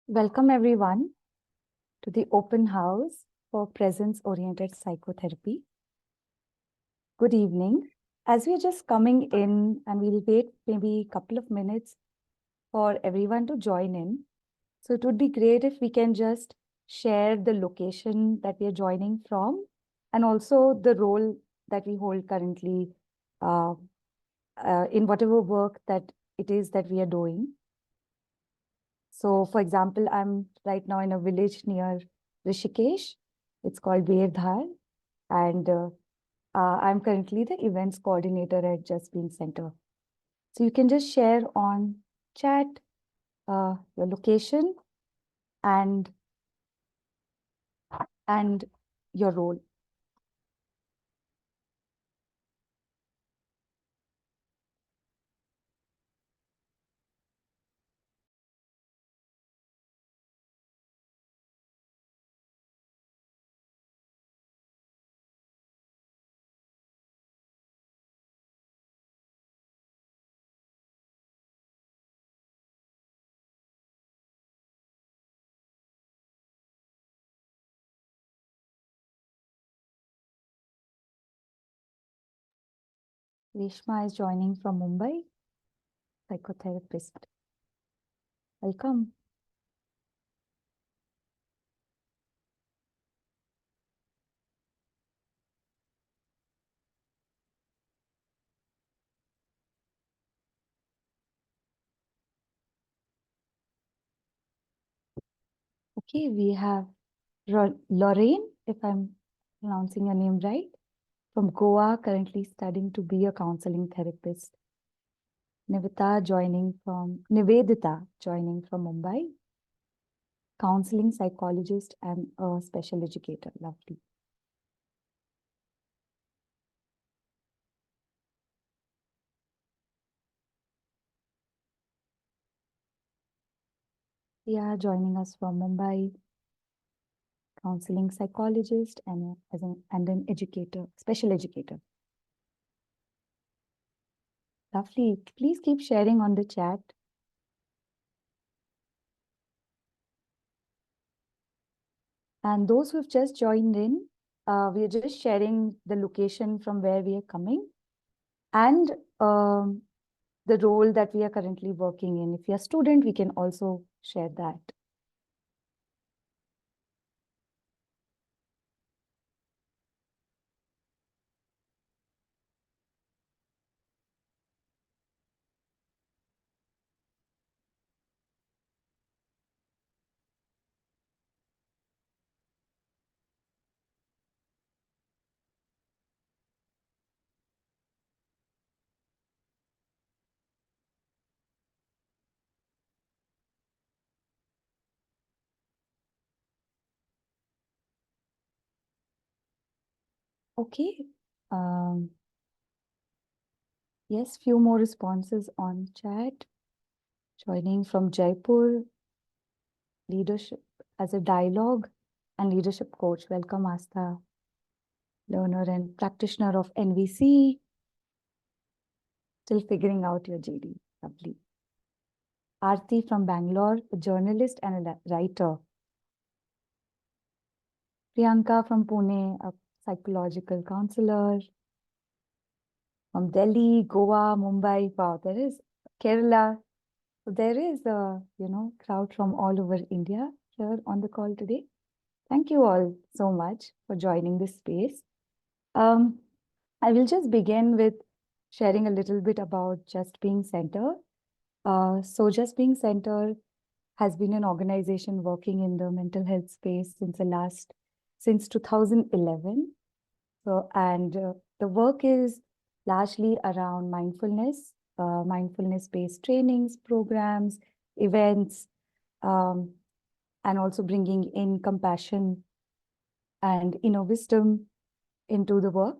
Welcome everyone to the open house for presence-oriented psychotherapy. Good evening. As we're just coming in and we'll wait maybe a couple of minutes for everyone to join in. So it would be great if we can just share the location that we are joining from and also the role that we hold currently uh, in whatever work that it is that we are doing. So, for example, I'm right now in a village near Rishikesh. It's called Veerdhar, and I'm currently the events coordinator at Just Being Center. So you can just share on chat your location and your role. Reshma is joining from Mumbai, psychotherapist. Welcome. Okay, we have Lorraine, if I'm pronouncing your name right, from Goa, currently studying to be a counseling therapist. Nivedita joining from Mumbai, counseling psychologist and a special educator. Lovely. Yeah, joining us from Mumbai, counseling psychologist and an educator, special educator. Lovely. Please keep sharing on the chat. And those who've just joined in, we are just sharing the location from where we are coming and the role that we are currently working in. If you're a student, we can also share that. Okay. Yes, few more responses on chat. Joining from Jaipur, leadership as a dialogue and leadership coach. Welcome, Asta. Learner and practitioner of NVC. Still figuring out your JD. Lovely. Aarti from Bangalore, a journalist and a writer. Priyanka from Pune, a psychological counselor. From Delhi, Goa, Mumbai. Wow, there is Kerala. So there is a, crowd from all over India here on the call today. Thank you all so much for joining this space. I will just begin with sharing a little bit about Just Being Center. So Just Being Center has been an organization working in the mental health space since 2011. So, and the work is largely around mindfulness-based trainings, programs, events, and also bringing in compassion and inner wisdom into the work.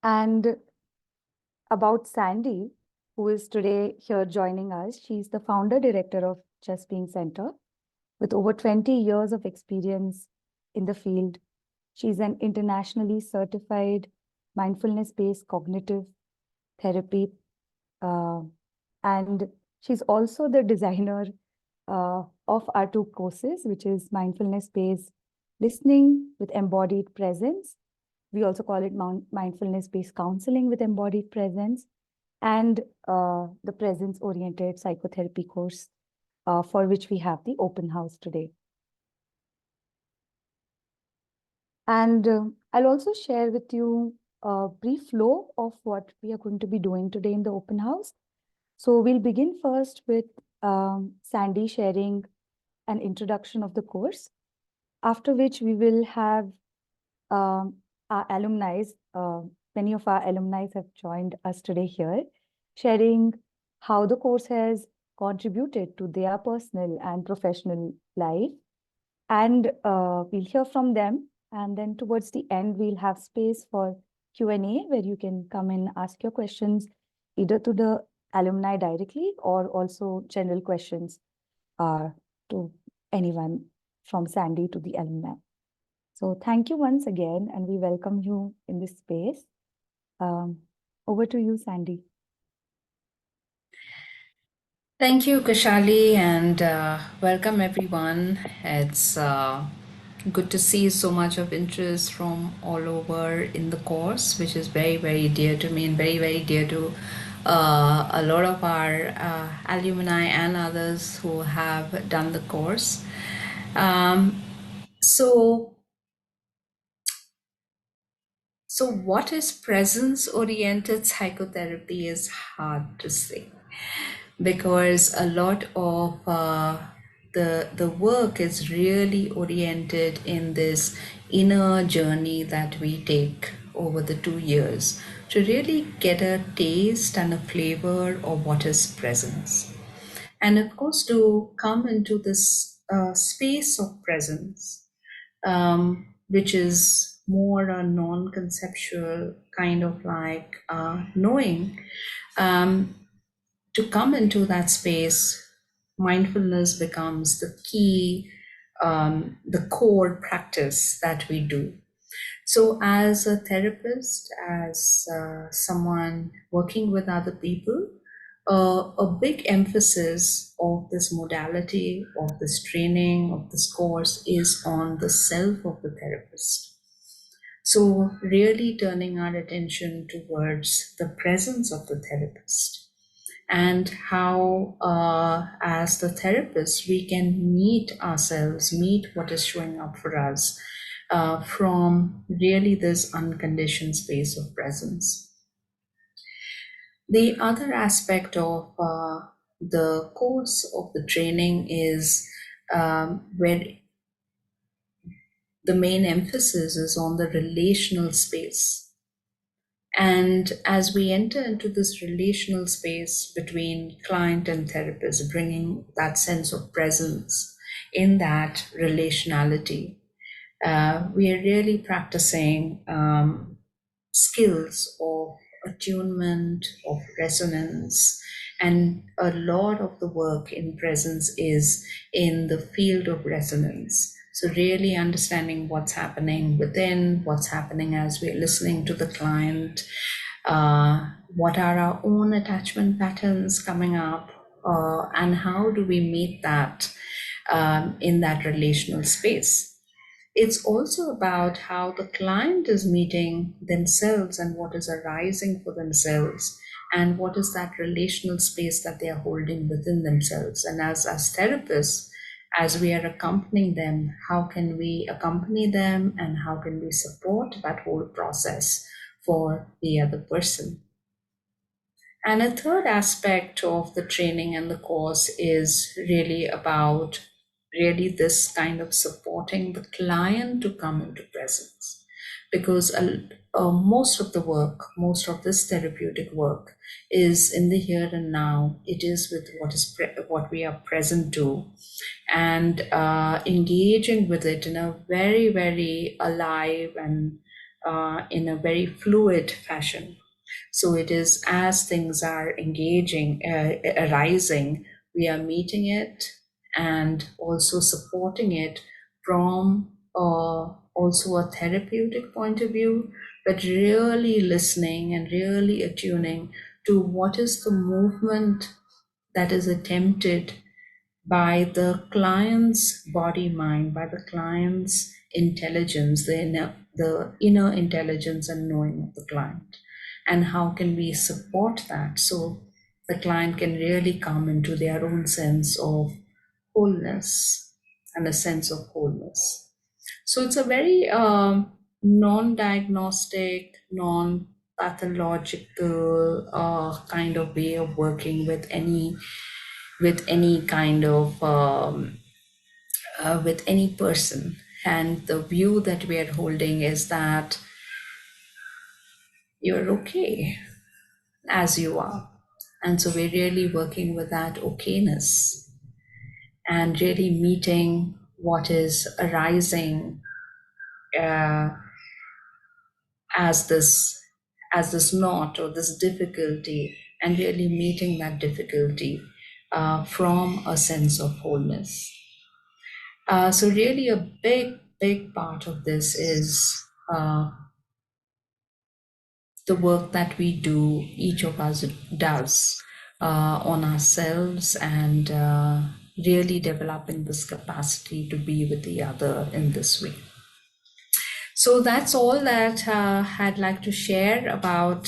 And about Sandy, who is today here joining us, she's the founder director of Just Being Center with over 20 years of experience in the field. She's an internationally certified mindfulness-based cognitive therapy, and She's also the designer of our two courses, which is mindfulness-based listening with embodied presence. We also call it mindfulness-based counseling with embodied presence, and the presence-oriented psychotherapy course, for which we have the open house today. And I'll also share with you a brief flow of what we are going to be doing today in the open house. So we'll begin first with Sandy sharing an introduction of the course, after which we will have our alumni, many of our alumni have joined us today here, sharing how the course has contributed to their personal and professional life. And we'll hear from them. And then towards the end, we'll have space for Q&A, where you can come and ask your questions either to the alumni directly or also general questions to anyone from Sandy to the alumni. So thank you once again, and we welcome you in this space. Over to you, Sandy. Thank you, Kashali, and welcome everyone. It's good to see so much of interest from all over in the course, which is very, very dear to me and very, very dear to a lot of our alumni and others who have done the course. So what is presence-oriented psychotherapy is hard to say, because a lot of the work is really oriented in this inner journey that we take over the 2 years to really get a taste and a flavor of what is presence. And of course, to come into this space of presence, which is more a non-conceptual kind of like knowing, to come into that space, mindfulness becomes the key, the core practice that we do. So, as a therapist, as someone working with other people, a big emphasis of this modality, of this training, of this course is on the self of the therapist. So, really turning our attention towards the presence of the therapist and how, as the therapist, we can meet ourselves, meet what is showing up for us from really this unconditioned space of presence. The other aspect of the course of the training is where the main emphasis is on the relational space. And as we enter into this relational space between client and therapist, bringing that sense of presence in that relationality, we are really practicing skills of attunement, of resonance, and a lot of the work in presence is in the field of resonance. So, really understanding what's happening within, what's happening as we're listening to the client, what are our own attachment patterns coming up, and how do we meet that in that relational space. It's also about how the client is meeting themselves and what is arising for themselves, and what is that relational space that they are holding within themselves. And as therapists, as we are accompanying them, how can we accompany them and how can we support that whole process for the other person? And a third aspect of the training and the course is really about really this kind of supporting the client to come into presence. Because most of the work, most of this therapeutic work is in the here and now. It is with what we are present to, and engaging with it in a very, very alive and in a very fluid fashion. So it is as things are engaging, arising, we are meeting it and also supporting it from also a therapeutic point of view, but really listening and really attuning to what is the movement that is attempted by the client's body mind, by the client's intelligence, the inner intelligence and knowing of the client. And how can we support that so the client can really come into their own sense of wholeness and a sense of wholeness. So it's a very non-diagnostic, non-pathological kind of way of working with any kind of with any person. And the view that we are holding is that you're okay as you are. And so we're really working with that okayness and really meeting what is arising uh, as this knot or this difficulty, and really meeting that difficulty from a sense of wholeness. So really a big part of this is the work that we do, each of us does on ourselves, and really developing this capacity to be with the other in this way. So that's all that I'd like to share about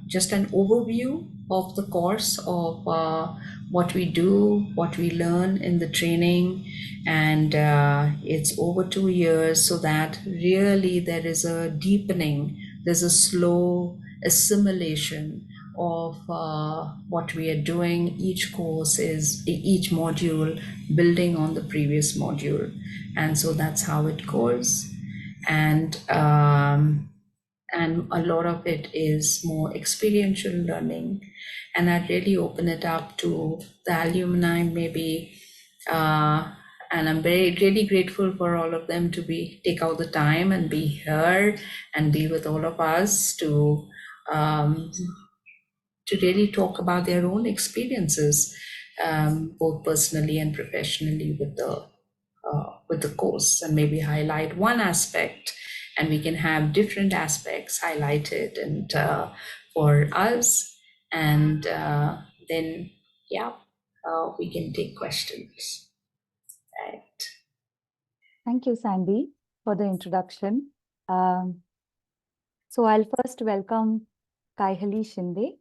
just an overview of the course of what we do, what we learn in the training. And it's over 2 years, so that really there is a deepening, there's a slow assimilation of what we are doing. Each course is, each module building on the previous module. And so that's how it goes. And a lot of it is more experiential learning. And I really open it up to the alumni, maybe, and I'm really grateful for all of them to take out the time and be here and be with all of us to really talk about their own experiences, both personally and professionally with the course, and maybe highlight one aspect, and we can have different aspects highlighted and for us, and then we can take questions. Right. Thank you, Sandy, for the introduction. So I'll first welcome Kaihali Shinde.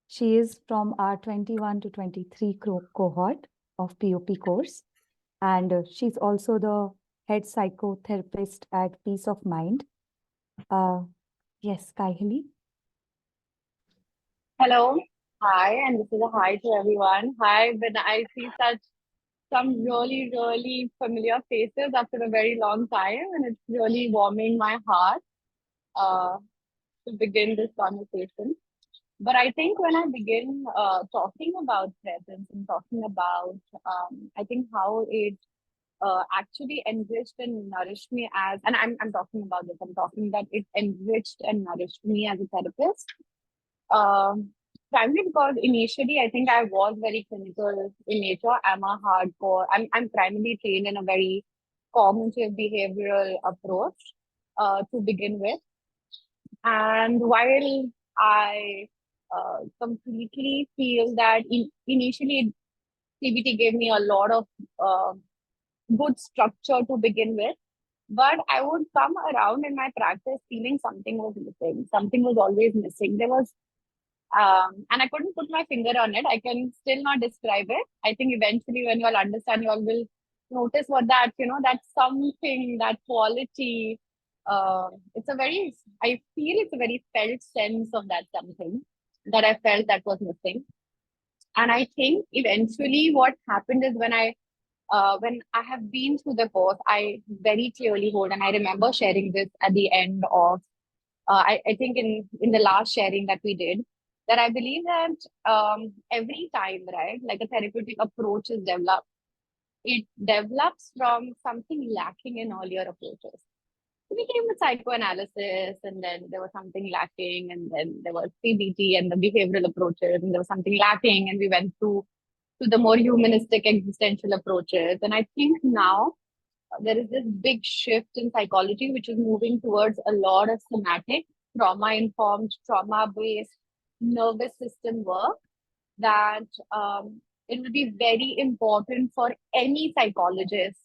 She is from our 21 to 23 cohort of POP course. And she's also the head psychotherapist at Peace of Mind. Yes, Kaihali. Hello. Hi, and this is a hi to everyone. Hi, when I see some really, really familiar faces after a very long time, and it's really warming my heart uh, to begin this conversation. But I think when I begin talking about presence and talking about, I think how it actually enriched and nourished me and I'm talking about this, I'm talking that it enriched and nourished me as a therapist. Um, Primarily because initially I think I was very clinical in nature. I'm primarily trained in a very cognitive behavioral approach to begin with. And while I completely feel that initially CBT gave me a lot of good structure to begin with, but I would come around in my practice feeling something was missing. Something was always missing. There was and I couldn't put my finger on it. I can still not describe it. I think eventually when you all understand, you all will notice what that something, that quality. I feel it's a very felt sense of that something that I felt that was missing. And I think eventually what happened is when I have been through the course, I very clearly hold, and I remember sharing this at the end of, I think in the last sharing that we did, that I believe that every time, right, like a therapeutic approach is developed, it develops from something lacking in earlier approaches. We came with psychoanalysis, and then there was something lacking, and then there was CBT and the behavioral approaches, and there was something lacking, and we went to the more humanistic existential approaches. And I think now there is this big shift in psychology, which is moving towards a lot of somatic, trauma-informed, trauma-based nervous system work. that it will be very important for any psychologist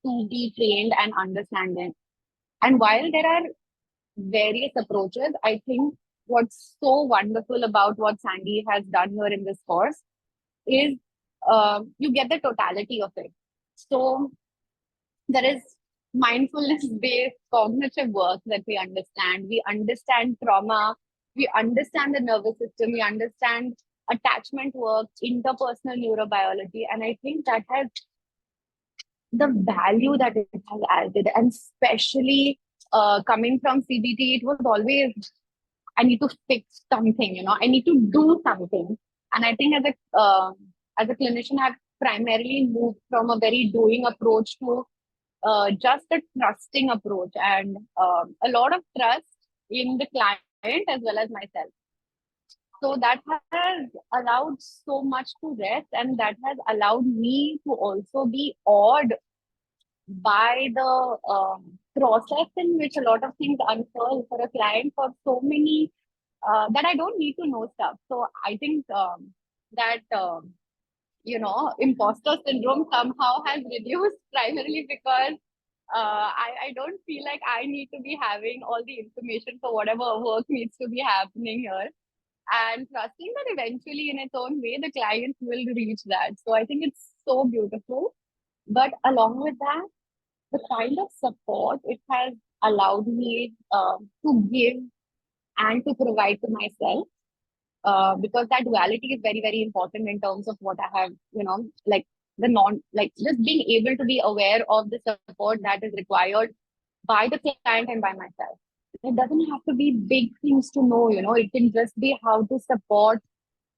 to be trained and understand it. And while there are various approaches, I think what's so wonderful about what Sandy has done here in this course is you get the totality of it. So there is mindfulness based cognitive work that we understand. We understand trauma, we understand the nervous system, we understand attachment work, interpersonal neurobiology. And I think that has the value that it has added. And especially coming from CBT, it was always, I need to fix something, I need to do something. And I think as a clinician, I've primarily moved from a very doing approach to just a trusting approach, and a lot of trust in the client as well as myself. So that has allowed so much to rest, and that has allowed me to also be awed by the process in which a lot of things unfold for a client for so many that I don't need to know stuff. So I think that imposter syndrome somehow has reduced primarily because I don't feel like I need to be having all the information for whatever work needs to be happening here, and trusting that eventually in its own way the client will reach that. So I think it's so beautiful. But along with that, the kind of support it has allowed me to give and to provide to myself, because that duality is very, very important in terms of what I have, like like just being able to be aware of the support that is required by the client and by myself. It doesn't have to be big things to know, it can just be how to support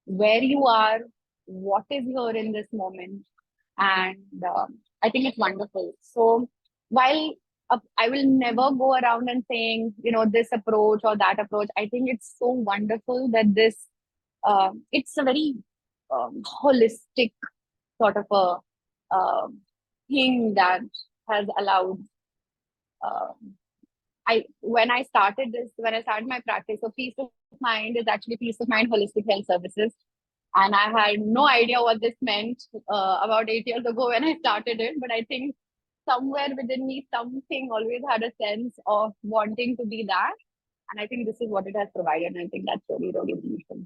where you are, what is here in this moment. And I think it's wonderful. So while I will never go around and saying, this approach or that approach, I think it's so wonderful that it's a very holistic sort of a thing that has allowed when I started my practice, so Peace of Mind is actually Peace of Mind Holistic Health Services. And I had no idea what this meant about 8 years ago when I started it. But I think somewhere within me, something always had a sense of wanting to be that. And I think this is what it has provided. And I think that's really, really beautiful.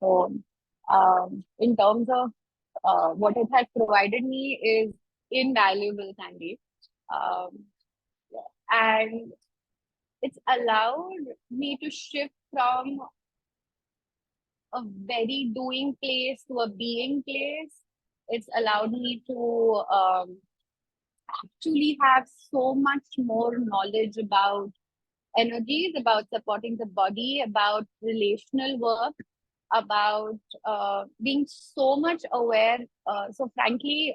So in terms of what it has provided me is invaluable, Sandy. And it's allowed me to shift from a very doing place to a being place. It's allowed me to actually have so much more knowledge about energies, about supporting the body, about relational work, about being so much aware. So frankly,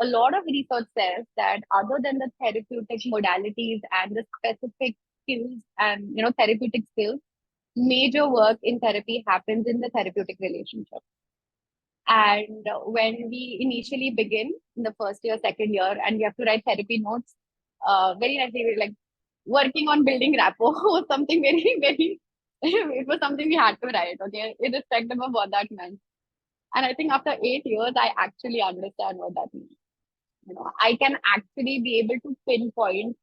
a lot of research says that other than the therapeutic modalities and the specific skills and therapeutic skills, major work in therapy happens in the therapeutic relationship. And when we initially begin in the first year, second year, and we have to write therapy notes, very nicely, like working on building rapport was something very, very, it was something we had to write, okay, irrespective of what that meant. And I think after 8 years, I actually understand what that means. I can actually be able to pinpoint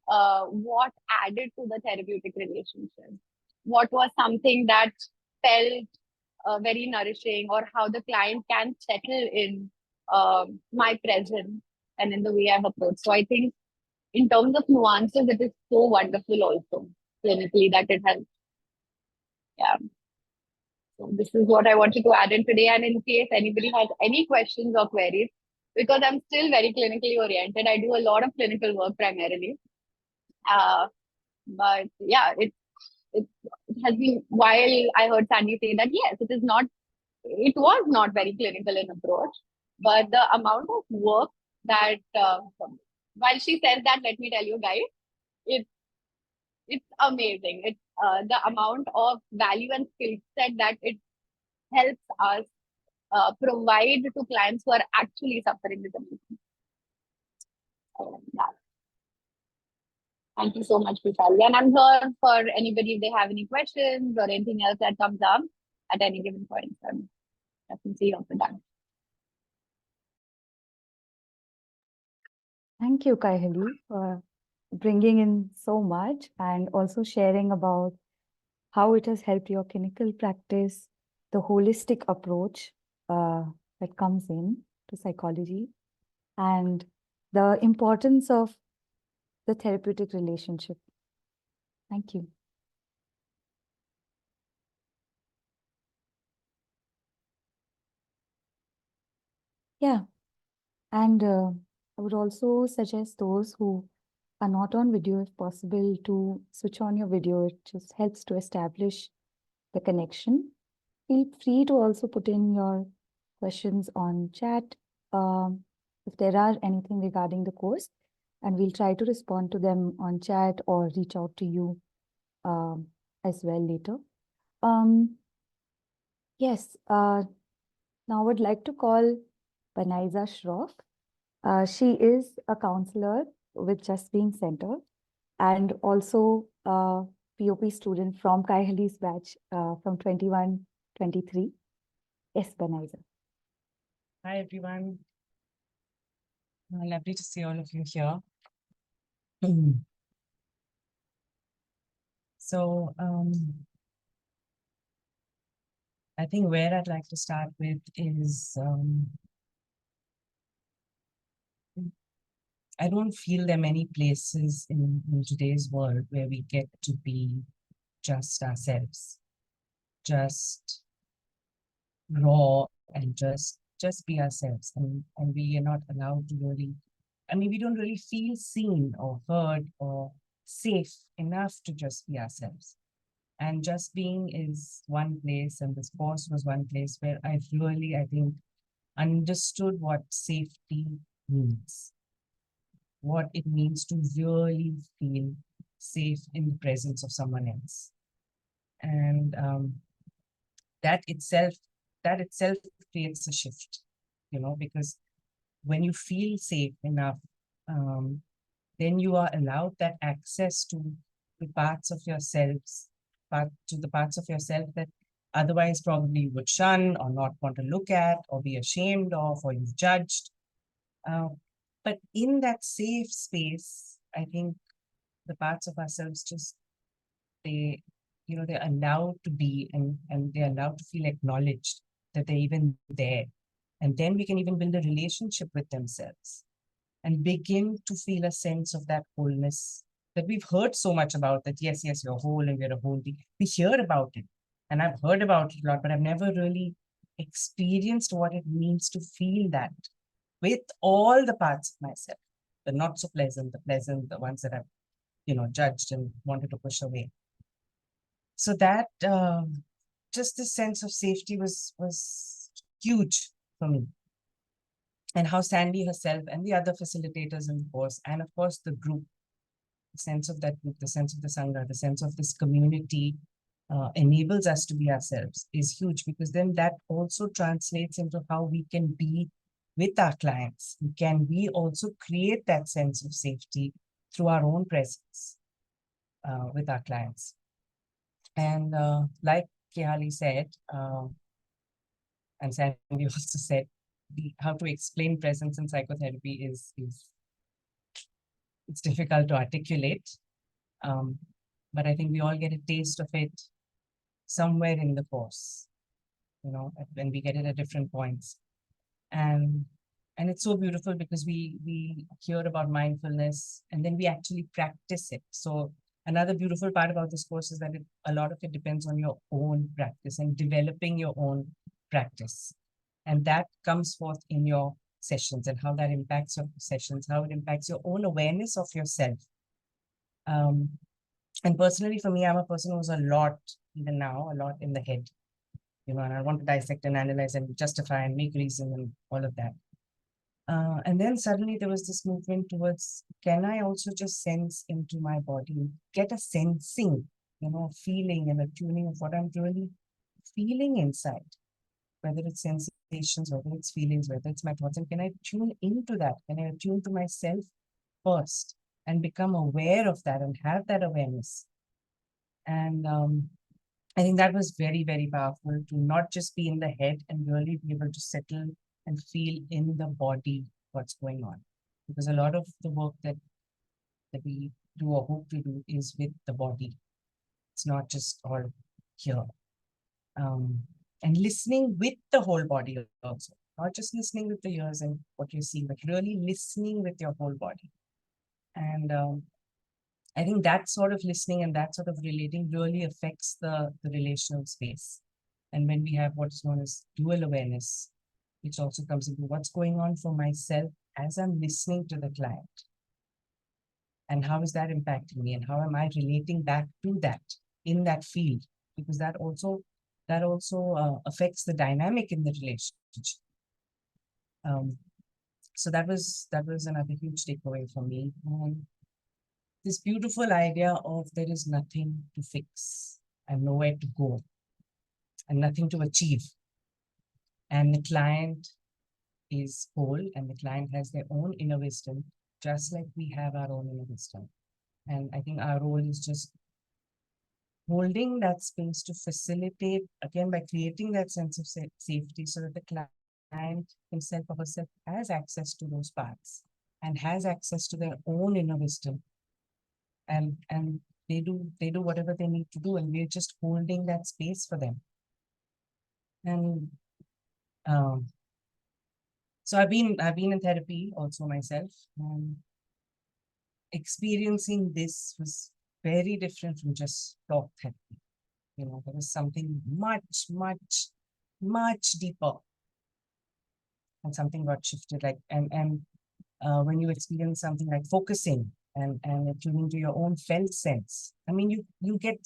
what added to the therapeutic relationship, what was something that felt very nourishing, or how the client can settle in my presence and in the way I've approached. So I think in terms of nuances, it is so wonderful also clinically that it has. Yeah. So this is what I wanted to add in today. And in case anybody has any questions or queries, because I'm still very clinically oriented, I do a lot of clinical work primarily. But yeah, it has been, while I heard Sandy say that, yes, it was not very clinical in approach, but the amount of work that, while she says that, let me tell you guys, it's amazing. It's the amount of value and skill set that it helps us provide to clients who are actually suffering with depression. Yeah. Thank you so much, Vishali. And I'm here for anybody if they have any questions or anything else that comes up. at any given point. So I'm definitely open to that. Thank you, Kaihali, for bringing in so much and also sharing about how it has helped your clinical practice, the holistic approach that comes in to psychology, and the importance of the therapeutic relationship. Thank you. Yeah, and I would also suggest those who are not on video, if possible, to switch on your video. It just helps to establish the connection. Feel free to also put in your questions on chat if there are anything regarding the course, and we'll try to respond to them on chat or reach out to you as well later. Yes, now I would like to call Banaiza Shroff. She is a counselor with Just Being Center and also a POP student from Kaihali's batch from 21-23. Yes, Banaiza. Hi, everyone. Lovely to see all of you here. So, I think where I'd like to start with is I don't feel there are many places in today's world where we get to be just ourselves, just raw and just be ourselves. And we are not allowed to really, I mean, we don't really feel seen or heard or safe enough to just be ourselves. And Just Being is one place, and this course was one place where I really, I think, understood what safety means, what it means to really feel safe in the presence of someone else. And that itself creates a shift, because when you feel safe enough, then you are allowed that access to the parts of yourselves, to the parts of yourself that otherwise probably you would shun or not want to look at or be ashamed of or you've judged. But in that safe space, I think the parts of ourselves just, they're allowed to be and they're allowed to feel acknowledged that they're even there. And then we can even build a relationship with themselves and begin to feel a sense of that wholeness that we've heard so much about, that yes, you're whole and we're a whole being. We hear about it and I've heard about it a lot, but I've never really experienced what it means to feel that with all the parts of myself, the not so pleasant, the pleasant, the ones that I've, judged and wanted to push away. So that just this sense of safety was huge for me. And how Sandy herself and the other facilitators in the course, and of course the group, the sense of that group, the sense of the Sangha, the sense of this community enables us to be ourselves is huge, because then that also translates into how we can be with our clients. Can we also create that sense of safety through our own presence with our clients? And like Kehali said, and Sandy also said, how to explain presence in psychotherapy is it's difficult to articulate. But I think we all get a taste of it somewhere in the course, when we get it at different points. And it's so beautiful because we hear about mindfulness and then we actually practice it. So another beautiful part about this course is that a lot of it depends on your own practice and developing your own practice. And that comes forth in your sessions and how that impacts your sessions, how it impacts your own awareness of yourself. And personally, for me, I'm a person who's even now, a lot in the head, and I want to dissect and analyze and justify and make reason and all of that. And then suddenly there was this movement towards, can I also just sense into my body, get a sensing, feeling and a tuning of what I'm really feeling inside, whether it's sensations, whether it's feelings, whether it's my thoughts, and can I tune into that? Can I tune to myself first and become aware of that and have that awareness? And I think that was very, very powerful to not just be in the head and really be able to settle and feel in the body what's going on. Because a lot of the work that we do or hope to do is with the body. It's not just all here. And listening with the whole body also, not just listening with the ears and what you see, but really listening with your whole body. And I think that sort of listening and that sort of relating really affects the relational space. And when we have what's known as dual awareness, which also comes into what's going on for myself as I'm listening to the client. And how is that impacting me? And how am I relating back to that in that field? Because that also affects the dynamic in the relationship. So that was another huge takeaway for me. This beautiful idea of there is nothing to fix and nowhere to go and nothing to achieve. And the client is whole and the client has their own inner wisdom, just like we have our own inner wisdom. And I think our role is just holding that space to facilitate, again, by creating that sense of safety so that the client himself or herself has access to those paths and has access to their own inner wisdom. And they do whatever they need to do, and we're just holding that space for them. And so I've been in therapy also myself, and experiencing this was very different from just talk therapy. You know, there was something much, much, much deeper, and something got shifted. Like when you experience something like focusing and tuning to your own felt sense, I mean, you get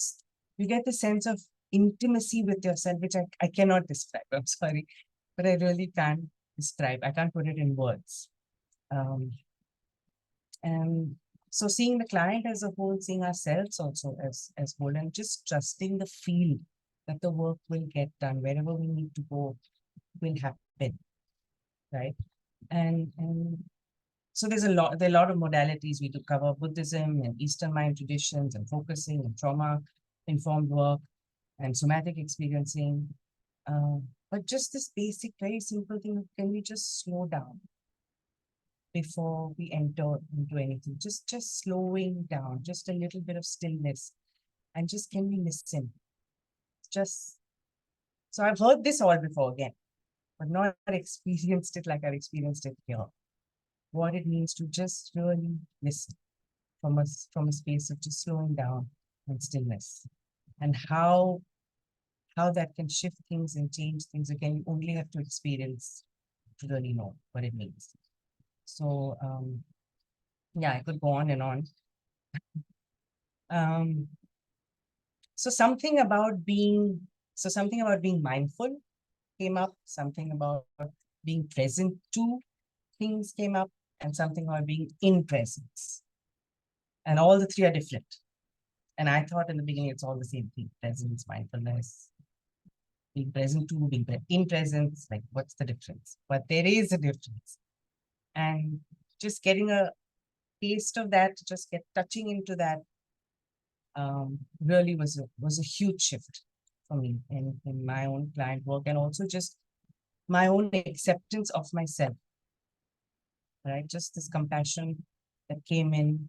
the sense of intimacy with yourself, which I cannot describe. I'm sorry, but I really can't describe. I can't put it in words. And so seeing the client as a whole, seeing ourselves also as whole, and just trusting the field that the work will get done, wherever we need to go will happen, right? And so there are a lot of modalities we do cover: Buddhism and Eastern mind traditions and focusing and trauma-informed work and somatic experiencing. But just this basic, very simple thing, can we just slow down before we enter into anything? Just slowing down, just a little bit of stillness, and just can we listen? So I've heard this all before again, but not experienced it like I've experienced it here. What it means to just really listen from a space of just slowing down and stillness, and how that can shift things and change things. Again, you only have to experience to really know what it means. So yeah, I could go on and on. So something about being mindful came up, something about being present to things came up, and something about being in presence. And all the three are different. And I thought in the beginning it's all the same thing: presence, mindfulness, being present to, being in presence. Like, what's the difference? But there is a difference. And just getting a taste of that, just touching into that, really was a huge shift for me in my own client work, and also just my own acceptance of myself, right? Just this compassion that came in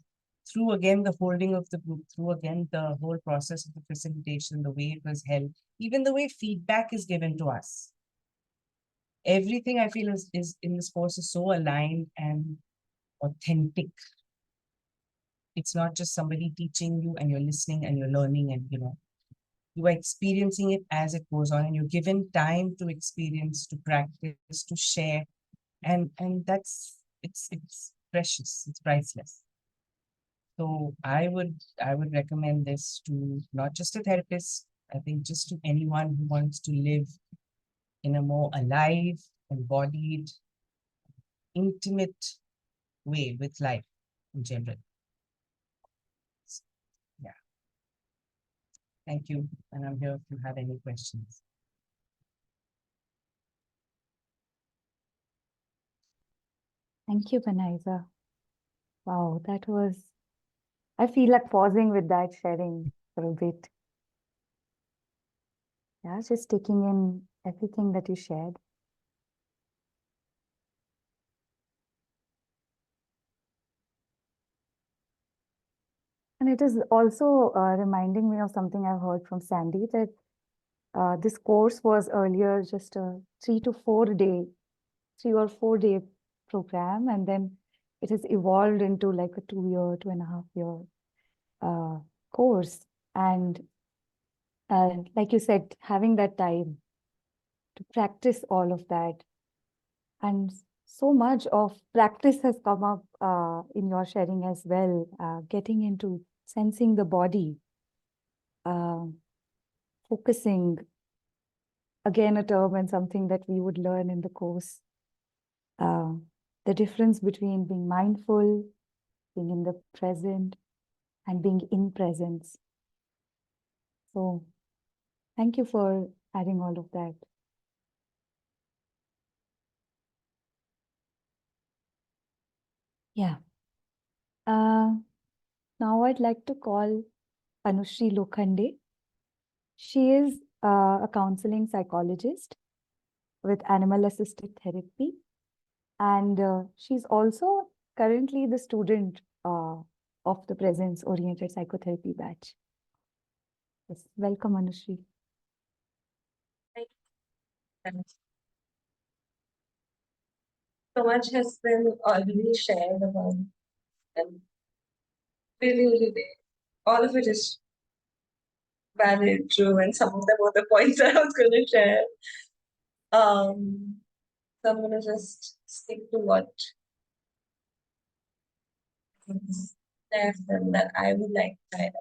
through, again, the holding of the group, through, again, the whole process of the facilitation, the way it was held, even the way feedback is given to us. Everything I feel is in this course is so aligned and authentic. It's not just somebody teaching you and you're listening and you're learning, and you are experiencing it as it goes on, and you're given time to experience, to practice, to share, and that's it's precious, it's priceless. So I would recommend this to not just a therapist, I think just to anyone who wants to live in a more alive, embodied, intimate way with life in general. Yeah. Thank you. And I'm here if you have any questions. Thank you, Banaiza. Wow, that was, I feel like pausing with that sharing for a bit. Yeah, just taking in everything that you shared. And it is also reminding me of something I've heard from Sandy, that this course was earlier just a 3 or 4 day program, and then it has evolved into like a 2 year, 2.5 year course. And like you said, having that time to practice all of that, and so much of practice has come up in your sharing as well, getting into sensing the body, uh, focusing, again a term and something that we would learn in the course. The difference between being mindful, being in the present, and being in presence. So thank you for adding all of that. Yeah. Now I'd like to call Anushri Lokhande. She is a counseling psychologist with animal assisted therapy. And she's also currently the student of the presence oriented psychotherapy batch. Yes, welcome, Anushri. And so much has been already shared about, and really, all of it is valid, true, and some of them were the points that I was going to share. So I'm going to just stick to what is left and that I would like to highlight.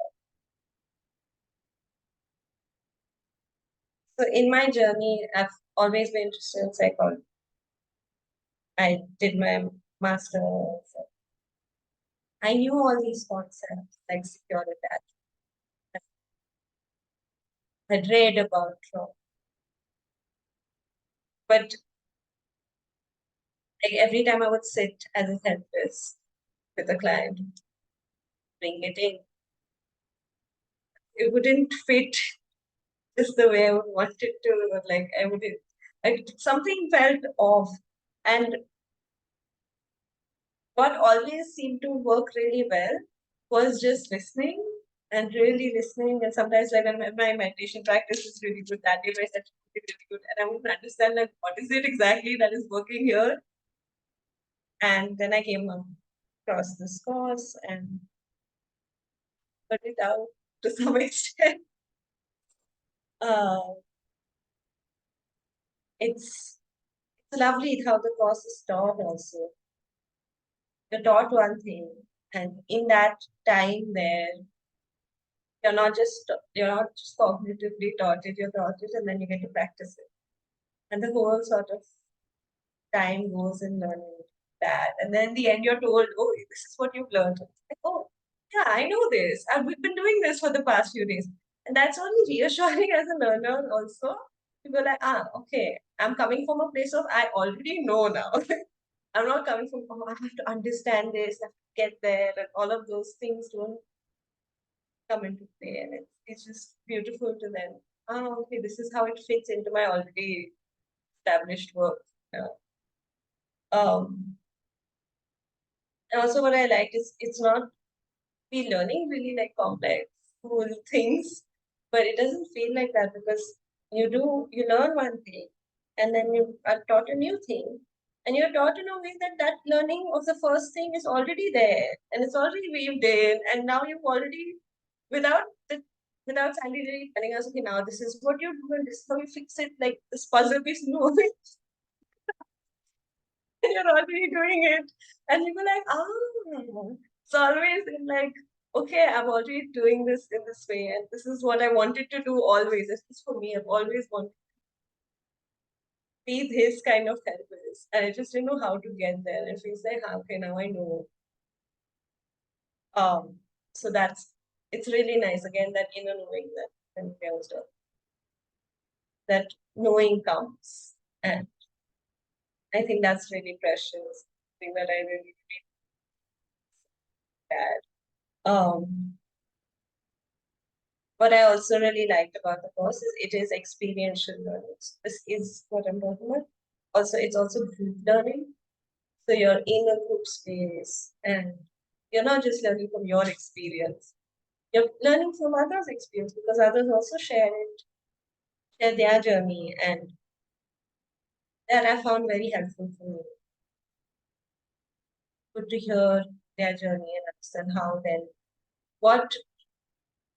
So in my journey, I've always been interested in psychology. I did my master's. I knew all these concepts like secure attachment. I'd read about trauma. But like every time I would sit as a therapist with a client, bring it in, it wouldn't fit just the way I would want it to. Or like I would, something felt off. And what always seemed to work really well was just listening and really listening. And sometimes, like when my meditation practice is really good, that day my session would be really good, and I wouldn't understand like what is it exactly that is working here. And then I came across this course and put it out to some extent. Uh, it's lovely how the course is taught also. You're taught one thing, and in that time there, you're not just cognitively taught it, you're taught it and then you get to practice it. And the whole sort of time goes in learning that. And then in the end you're told, oh, this is what you've learned. Like, oh, yeah, I know this. We've been doing this for the past few days. And that's only reassuring as a learner also. You go like, okay, I'm coming from a place of I already know now. I'm not coming from, oh, I have to understand this, I have to get there, and all of those things don't come into play. And it's just beautiful to then, okay, this is how it fits into my already established work. Yeah. And also what I like is it's not be learning really like complex, cool things, but it doesn't feel like that because you learn one thing and then you are taught a new thing. And you're taught in a way that that learning of the first thing is already there and it's already weaved in, and now you've already, without the without Sandy really telling us, okay, now this is what you do and this is how you fix it, like this puzzle piece, no, and you're already doing it. And you go like, it's always in like, okay, I'm already doing this in this way, and this is what I wanted to do always. At least for me, I've always wanted to be this kind of therapist. And I just didn't know how to get there. And it feels like, okay, now I know. So it's really nice again, that inner knowing that knowing comes. And I think that's really precious. Thing that I really bad. what I also really liked about the course is it is experiential learning. So this is what I'm talking about. Also, it's also group learning. So you're in a group space and you're not just learning from your experience. You're learning from others' experience because others also share their journey, and that I found very helpful for me. Good to hear their journey and understand how then what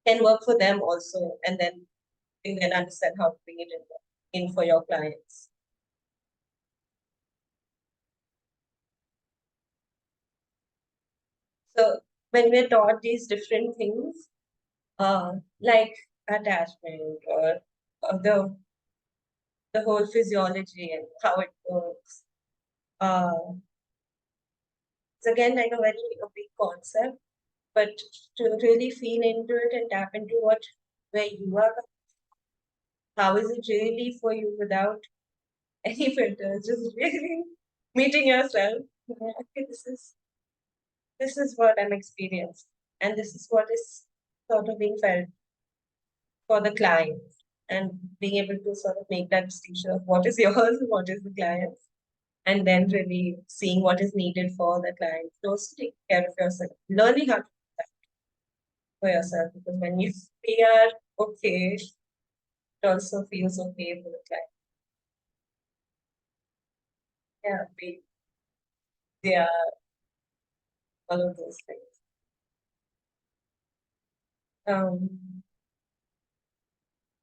can work for them also, and then you can understand how to bring it in for your clients. So when we're taught these different things, like attachment or the whole physiology and how it works, it's again like a big concept, but to really feel into it and tap into where you are, how is it really for you without any filters, just really meeting yourself. Yeah, okay, this is what I'm experiencing, and this is what is sort of being felt for the client, and being able to sort of make that distinction of what is yours and what is the client's, and then really seeing what is needed for the client. Also take care of yourself, learning how to do that for yourself, because when you are okay, it also feels okay for the client. Yeah, yeah, all of those things.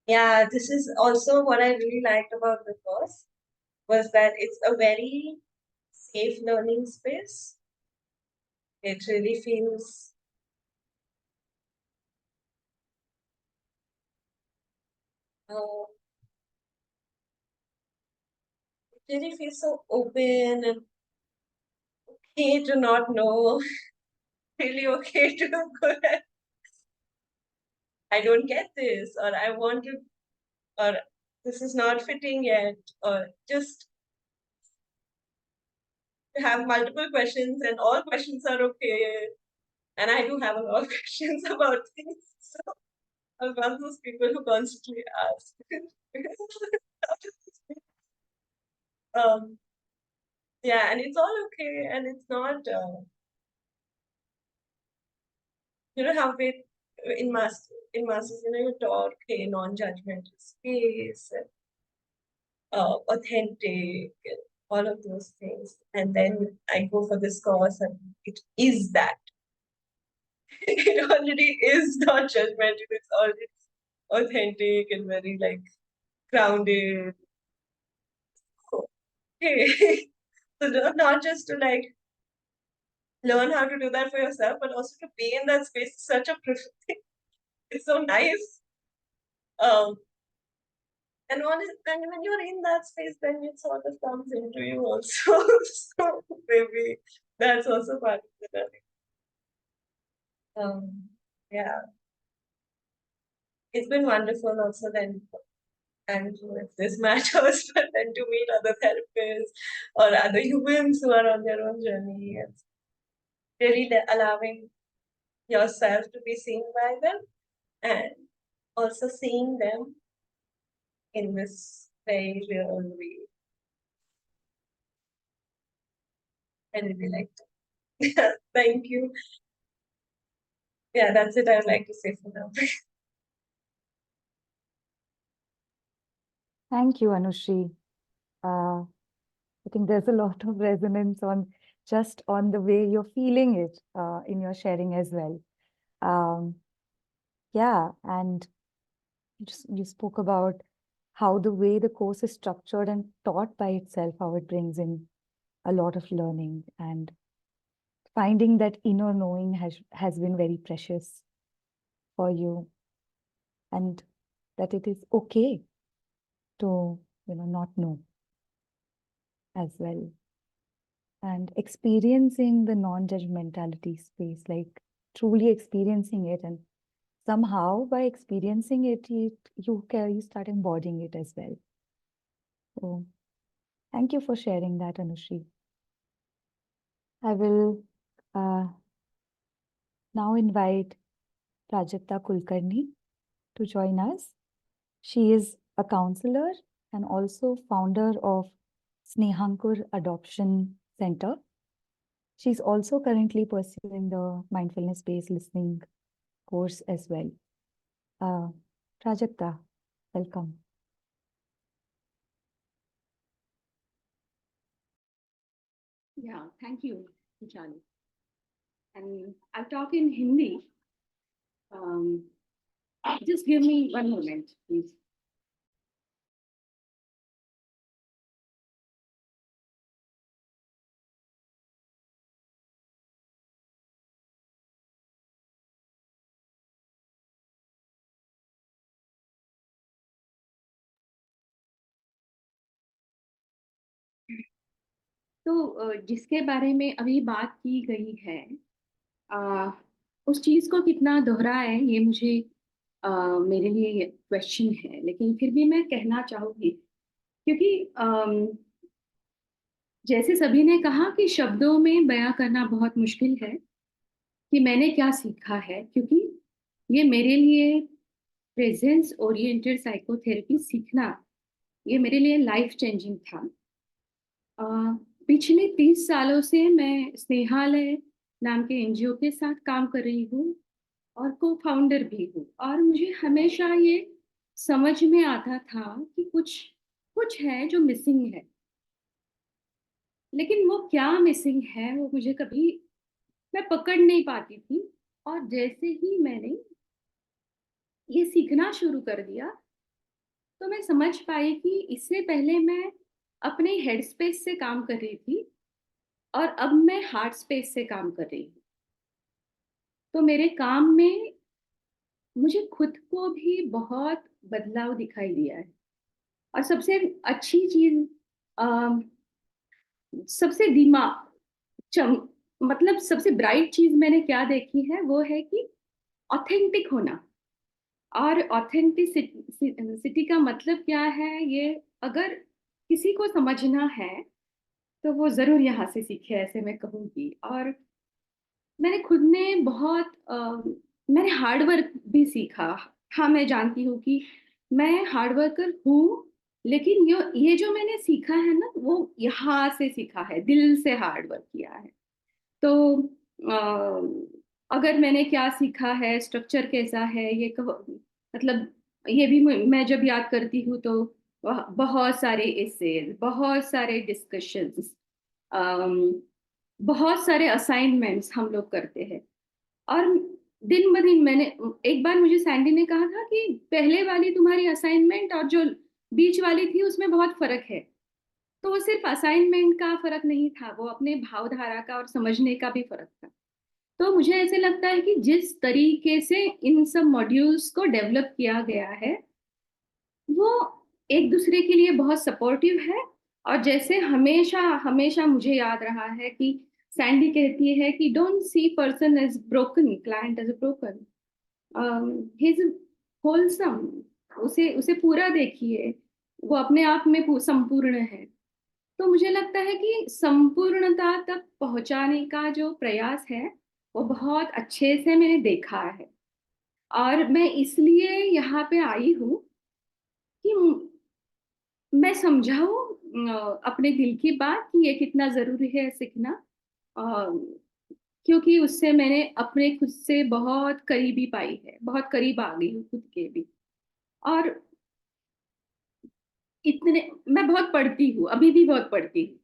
Yeah, this is also what I really liked about the course, was that it's a very safe learning space. It really feels it really feels so open and okay to not know, really okay to go ahead. I don't get this, or I want to, or this is not fitting yet, or just have multiple questions and all questions are okay. And I do have a lot of questions about things. So I'm one of those people who constantly ask. Yeah, and it's all okay, and it's not, how we in masters, you're taught, okay, non-judgmental space, authentic, and all of those things. And then I go for this course, and it is that. It already is not judgmental. It's already authentic and very like grounded. Okay. So not just to like learn how to do that for yourself, but also to be in that space is such a privilege. It's so nice. Um, and when you're in that space, then it sort of comes into you also. So maybe that's also part of the learning. Yeah, it's been wonderful also then, and if this matters, but then to meet other therapists or other humans who are on their own journey, and really allowing yourself to be seen by them, and also seeing them in this very real way. I really like that. Thank you. Yeah, that's it. I would like to say for now. Thank you, Anushri. I think there's a lot of resonance on the way you're feeling it in your sharing as well. Yeah, and you spoke about how the way the course is structured and taught by itself, how it brings in a lot of learning, and finding that inner knowing has been very precious for you, and that it is okay to not know as well, and experiencing the non-judgmentality space, like truly experiencing it, and somehow by experiencing it, you start embodying it as well. So thank you for sharing that, Anushri. I will now invite Prajakta Kulkarni to join us. She is a counselor and also founder of Snehankur Adoption Center. She's also currently pursuing the mindfulness-based listening course as well. Prajakta, welcome. Yeah, thank you, Chani. And I'll talk in Hindi. Just give me 1 moment, please. तो जिसके बारे में अभी बात की गई है, उस चीज़ को कितना दोहराए ये मुझे मेरे लिए क्वेश्चन है, लेकिन फिर भी मैं कहना चाहूँगी क्योंकि जैसे सभी ने कहा कि शब्दों में बयां करना बहुत मुश्किल है कि मैंने क्या सीखा है, क्योंकि ये मेरे लिए प्रेजेंस ओरिएंटेड साइकोथेरेपी सीखना ये मेरे लिए लाइफ चेंजिंग था। पिछले 30 सालों से मैं स्नेहालय नाम के एनजीओ के साथ काम कर रही हूँ और को फाउंडर भी हूँ, और मुझे हमेशा ये समझ में आता था कि कुछ है जो मिसिंग है, लेकिन वो क्या मिसिंग है वो मुझे कभी मैं पकड़ नहीं पाती थी। और जैसे ही मैंने ये सीखना शुरू कर दिया तो मैं समझ पाई कि इससे पहले मैं अपने हेड स्पेस से काम कर रही थी और अब मैं हार्ट स्पेस से काम कर रही हूँ। तो मेरे काम में मुझे खुद को भी बहुत बदलाव दिखाई दिया है। और सबसे अच्छी चीज सबसे मतलब सबसे ब्राइट चीज मैंने क्या देखी है वो है कि ऑथेंटिक होना। और ऑथेंटिसिटी का मतलब क्या है, ये अगर किसी को समझना है तो वो जरूर यहाँ से सीखे, ऐसे मैं कहूँगी। और मैंने खुद ने मैंने हार्ड वर्क भी सीखा। हाँ, मैं जानती हूँ कि मैं हार्ड वर्कर हूँ, लेकिन ये जो मैंने सीखा है ना वो यहाँ से सीखा है, दिल से हार्ड वर्क किया है। तो अगर मैंने क्या सीखा है, स्ट्रक्चर कैसा है, ये कहो, मतलब ये भी मैं जब याद करती हूँ तो बहुत सारे एसेज, बहुत सारे डिस्कशंस, बहुत सारे असाइनमेंट्स हम लोग करते हैं। और दिन ब दिन मैंने एक बार मुझे सैंडी ने कहा था कि पहले वाली तुम्हारी असाइनमेंट और जो बीच वाली थी उसमें बहुत फर्क है। तो वो सिर्फ असाइनमेंट का फर्क नहीं था, वो अपने भावधारा का और समझने का भी फर्क था। तो मुझे ऐसे लगता है कि जिस तरीके से इन सब मॉड्यूल्स को डेवलप किया गया है वो एक दूसरे के लिए बहुत सपोर्टिव है। और जैसे हमेशा हमेशा मुझे याद रहा है कि सैंडी कहती है कि don't see person as broken, client as broken, he is wholesome. उसे उसे पूरा देखिए, वो अपने आप में संपूर्ण है। तो मुझे लगता है कि संपूर्णता तक पहुंचाने का जो प्रयास है वो बहुत अच्छे से मैंने देखा है। और मैं इसलिए यहाँ पे आई हूँ कि मैं समझाऊं अपने दिल की बात कि ये कितना जरूरी है सीखना। क्योंकि उससे मैंने अपने खुद से बहुत करीबी पाई है, बहुत करीब आ गई हूँ खुद के भी। और इतने मैं बहुत पढ़ती हूँ, अभी भी बहुत पढ़ती हूँ।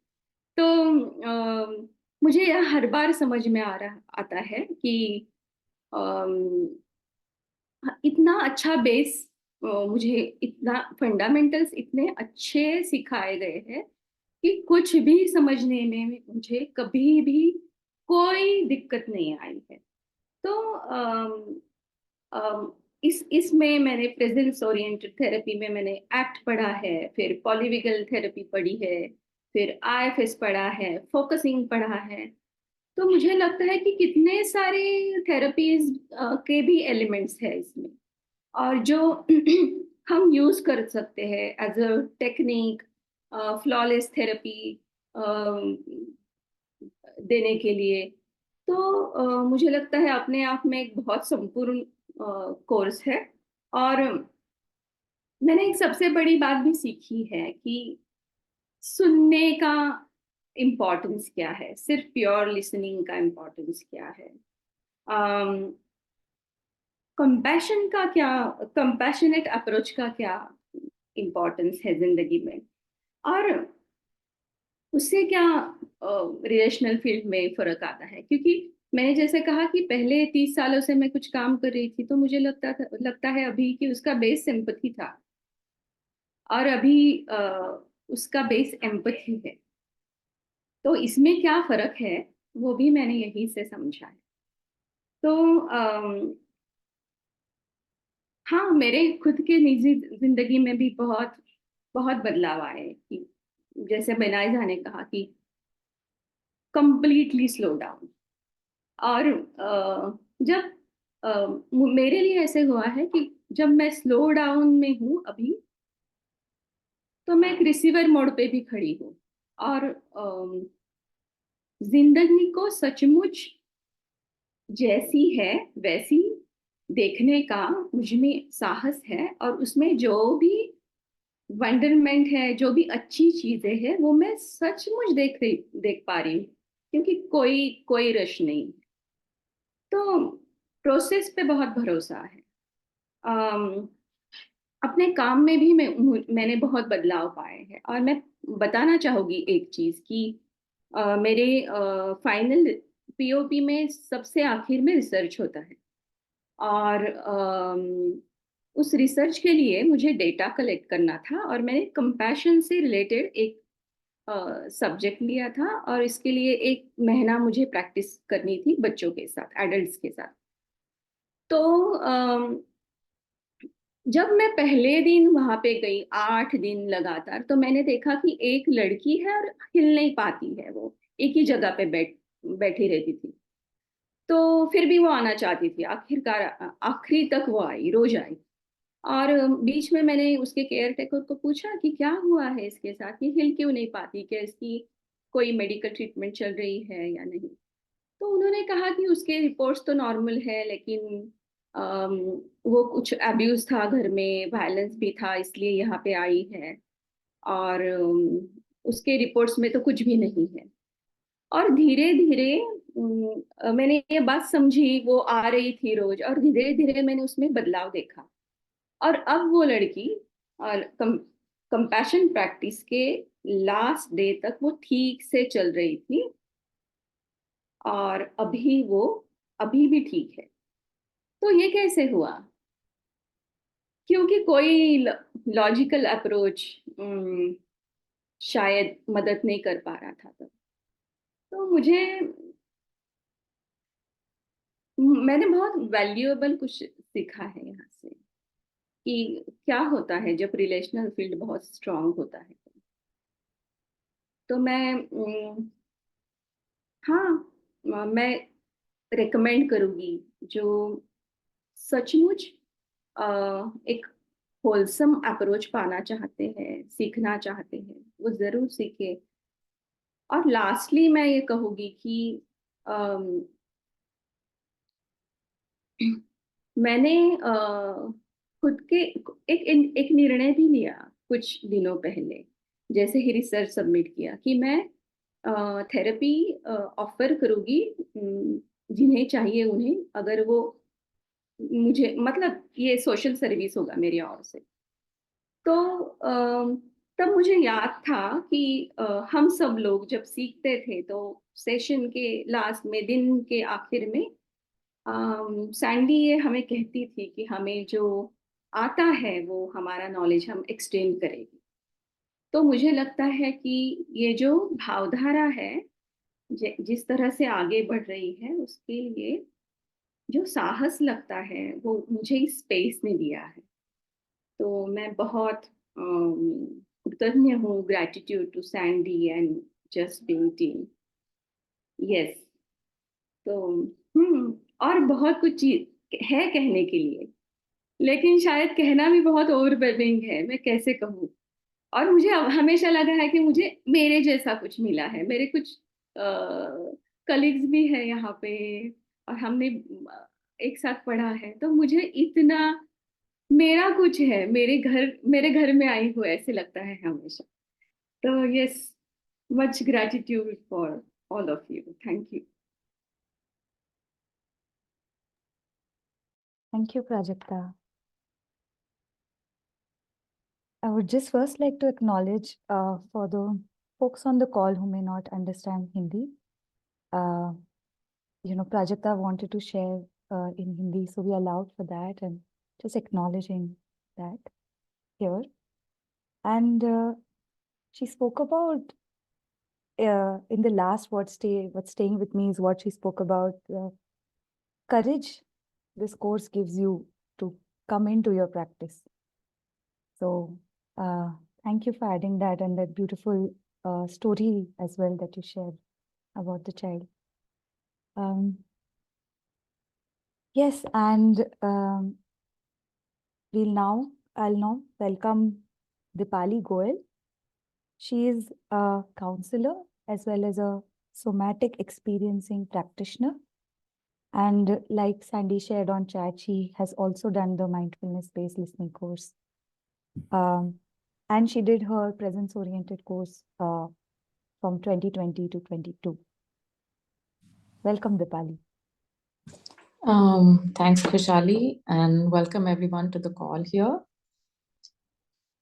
तो मुझे यह हर बार समझ में आता है कि इतना अच्छा बेस, मुझे इतना फंडामेंटल्स इतने अच्छे सिखाए गए हैं कि कुछ भी समझने में मुझे कभी भी कोई दिक्कत नहीं आई है। तो इसमें मैंने प्रेजेंस ओरिएंटेड थेरेपी में मैंने एक्ट पढ़ा है, फिर पॉलीविगल थेरेपी पढ़ी है, फिर आईएफएस पढ़ा है, फोकसिंग पढ़ा है। तो मुझे लगता है कि कितने सारे थेरेपीज के भी एलिमेंट्स है इसमें, और जो हम यूज कर सकते हैं as a technique, flawless therapy देने के लिए। तो मुझे लगता है अपने आप में एक बहुत संपूर्ण कोर्स है। और मैंने एक सबसे बड़ी बात भी सीखी है कि सुनने का इम्पोर्टेंस क्या है, सिर्फ प्योर लिसनिंग का इम्पोर्टेंस क्या है, कंपैशन का क्या, कंपैशनेट अप्रोच का क्या इम्पोर्टेंस है जिंदगी में, और उससे क्या रिलेशनल फील्ड में फर्क आता है। क्योंकि मैंने जैसे कहा कि पहले 30 सालों से मैं कुछ काम कर रही थी, तो मुझे लगता है अभी कि उसका बेस सिंपथी था, और अभी उसका बेस एम्पथी है। तो इसमें क्या फर्क है वो भी मैंने यहीं से समझा है। तो हाँ, मेरे खुद के निजी जिंदगी में भी बहुत बहुत बदलाव आए कि जैसे बेनाइजा ने कहा कि कंप्लीटली स्लो डाउन। और जब मेरे लिए ऐसे हुआ है कि जब मैं स्लो डाउन में हूँ अभी, तो मैं एक रिसीवर मोड पे भी खड़ी हूँ, और जिंदगी को सचमुच जैसी है वैसी देखने का मुझ में साहस है, और उसमें जो भी वंडरमेंट है, जो भी अच्छी चीजें हैं, वो मैं सचमुच देख पा रही हूँ, क्योंकि कोई कोई रश नहीं। तो प्रोसेस पे बहुत भरोसा है। अम, अपने काम में भी मैंने बहुत बदलाव पाए हैं, और मैं बताना चाहूंगी एक चीज कि मेरे फाइनल पीओपी में सबसे आखिर में रिसर्च होता है, और उस रिसर्च के लिए मुझे डेटा कलेक्ट करना था, और मैंने कंपैशन से रिलेटेड एक सब्जेक्ट लिया था, और इसके लिए 1 महीना मुझे प्रैक्टिस करनी थी बच्चों के साथ, एडल्ट्स के साथ। तो जब मैं पहले दिन वहां पे गई 8 दिन लगातार, तो मैंने देखा कि एक लड़की है और हिल नहीं पाती है, वो एक ही जगह पे बैठी रहती थी। तो फिर भी वो आना चाहती थी, आखिरकार आखिरी तक वो आई, रोज आई। और बीच में मैंने उसके केयर टेकर को पूछा कि क्या हुआ है इसके साथ, ये हिल क्यों नहीं पाती, क्या इसकी कोई मेडिकल ट्रीटमेंट चल रही है या नहीं। तो उन्होंने कहा कि उसके रिपोर्ट्स तो नॉर्मल है, लेकिन अम, वो कुछ अब्यूज था घर में, वायलेंस भी था, इसलिए यहाँ पे आई है, और उसके रिपोर्ट्स में तो कुछ भी नहीं है। और धीरे धीरे मैंने ये बात समझी, वो आ रही थी रोज, और धीरे धीरे मैंने उसमें बदलाव देखा। और अब वो लड़की और कंपैशन प्रैक्टिस के लास्ट डे तक वो ठीक से चल रही थी, और अभी भी ठीक है। तो ये कैसे हुआ? क्योंकि कोई लॉजिकल अप्रोच शायद मदद नहीं कर पा रहा था तब। तो मैंने बहुत वैल्यूएबल कुछ सीखा है यहाँ से, कि क्या होता है जब रिलेशनल फील्ड बहुत स्ट्रांग होता है। तो हाँ, मैं रेकमेंड करूँगी, जो सचमुच एक होलसम अप्रोच पाना चाहते हैं, सीखना चाहते हैं, वो जरूर सीखे। और लास्टली मैं ये कहूँगी कि अम, मैंने खुद के एक निर्णय भी लिया कुछ दिनों पहले, जैसे ही रिसर्च सबमिट किया, कि मैं थेरेपी ऑफर करूँगी, जिन्हें चाहिए उन्हें, अगर वो मुझे, मतलब ये सोशल सर्विस होगा मेरी ओर से। तो तब मुझे याद था कि हम सब लोग जब सीखते थे, तो सेशन के लास्ट में, दिन के आखिर में, सैंडी ये हमें कहती थी कि हमें जो आता है वो हमारा नॉलेज हम एक्सटेंड करेगी। तो मुझे लगता है कि ये जो भावधारा है, जिस तरह से आगे बढ़ रही है, उसके लिए जो साहस लगता है वो मुझे इस स्पेस ने दिया है। तो मैं बहुत कृतज्ञ हूँ, gratitude to Sandy and just being team. Yes. तो और बहुत कुछ चीज है कहने के लिए, लेकिन शायद कहना भी बहुत ओवरवेलमिंग है, मैं कैसे कहूँ। और मुझे अब हमेशा लगा है कि मुझे मेरे जैसा कुछ मिला है, मेरे कुछ कलीग्स भी है यहाँ पे, और हमने एक साथ पढ़ा है, तो मुझे इतना मेरा कुछ है, मेरे घर में आई हो ऐसे लगता है हमेशा। तो yes, much gratitude for all of you, thank you. Thank you, Prajakta. I would just first like to acknowledge for the folks on the call who may not understand Hindi. Prajakta wanted to share in Hindi, so we allowed for that and just acknowledging that here. And she spoke about in the last what's staying with me is what she spoke about courage this course gives you to come into your practice. So thank you for adding that and that beautiful story as well that you shared about the child. Yes, and I'll now welcome Dipali Goel. She is a counselor as well as a somatic experiencing practitioner. And like Sandy shared on chat, she has also done the mindfulness-based listening course. And she did her presence-oriented course from 2020 to 22. Welcome, Dipali. Thanks, Khushali, and welcome everyone to the call here.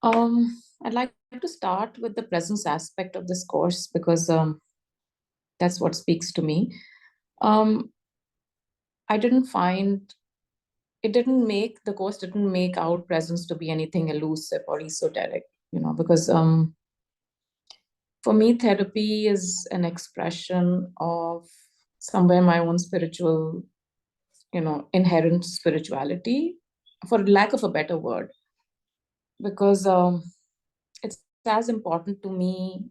I'd like to start with the presence aspect of this course because that's what speaks to me. I didn't find the course didn't make out presence to be anything elusive or esoteric, because for me, therapy is an expression of somewhere my own spiritual, inherent spirituality, for lack of a better word, because it's as important to me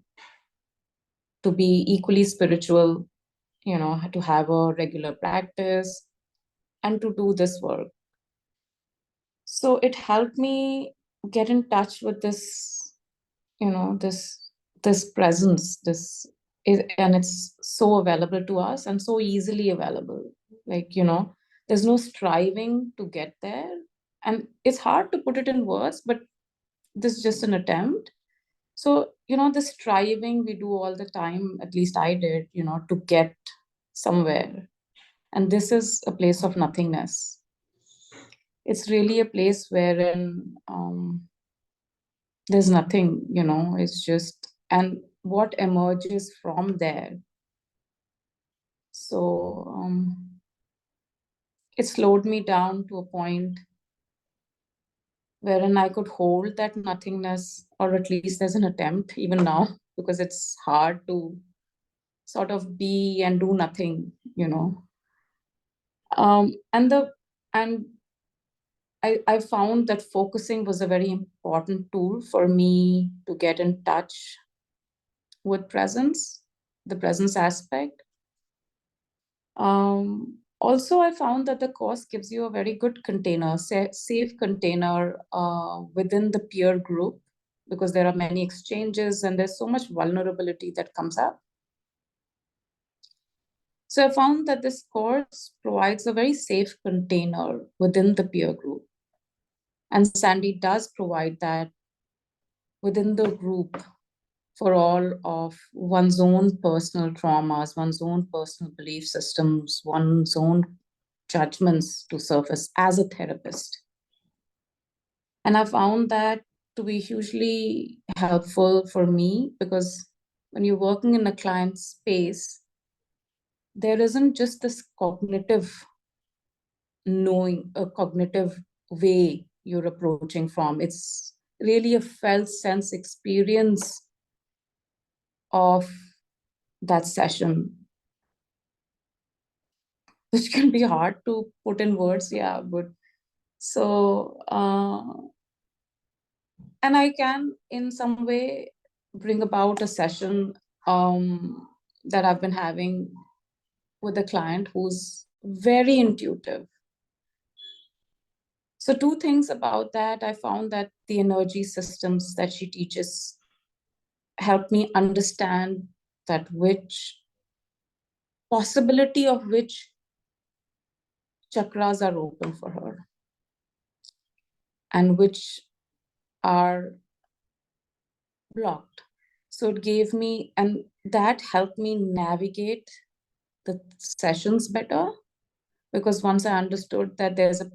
to be equally spiritual, to have a regular practice and to do this work. So it helped me get in touch with this, this presence, and it's so available to us and so easily available. Like, there's no striving to get there. And it's hard to put it in words, but this is just an attempt. So, the striving we do all the time, at least I did, to get somewhere. And this is a place of nothingness. It's really a place wherein there's nothing, it's just, and what emerges from there. So it slowed me down to a point wherein I could hold that nothingness, or at least there's an attempt even now, because it's hard to sort of be and do nothing, and I found that focusing was a very important tool for me to get in touch with presence, the presence aspect. Also, I found that the course gives you a very good container, safe container within the peer group, because there are many exchanges and there's so much vulnerability that comes up. So I found that this course provides a very safe container within the peer group. And Sandy does provide that within the group for all of one's own personal traumas, one's own personal belief systems, one's own judgments to surface as a therapist. And I found that to be hugely helpful for me, because when you're working in a client space, there isn't just this cognitive knowing, a cognitive way you're approaching from. It's really a felt sense experience of that session, which can be hard to put in words. Yeah, but so, and I can in some way bring about a session that I've been having with a client who's very intuitive. So two things about that. I found that the energy systems that she teaches help me understand that which possibility of which chakras are open for her. and which are blocked. So it gave me, and that helped me navigate the sessions better, because once I understood that there's a,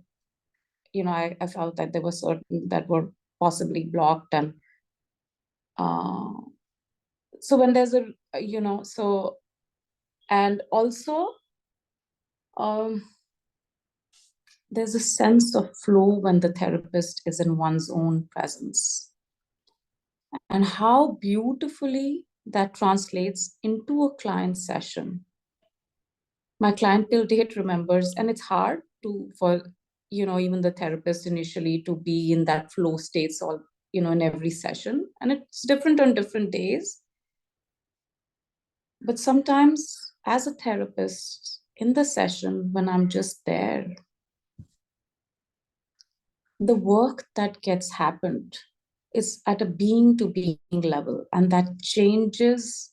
I felt that there were certain that were possibly blocked, and so when there's a, so, and also there's a sense of flow when the therapist is in one's own presence, and how beautifully that translates into a client session. My client till date remembers, and it's hard for even the therapist initially to be in that flow states all in every session, and it's different on different days. But sometimes as a therapist in the session, when I'm just there, the work that gets happened is at a being to being level, and that changes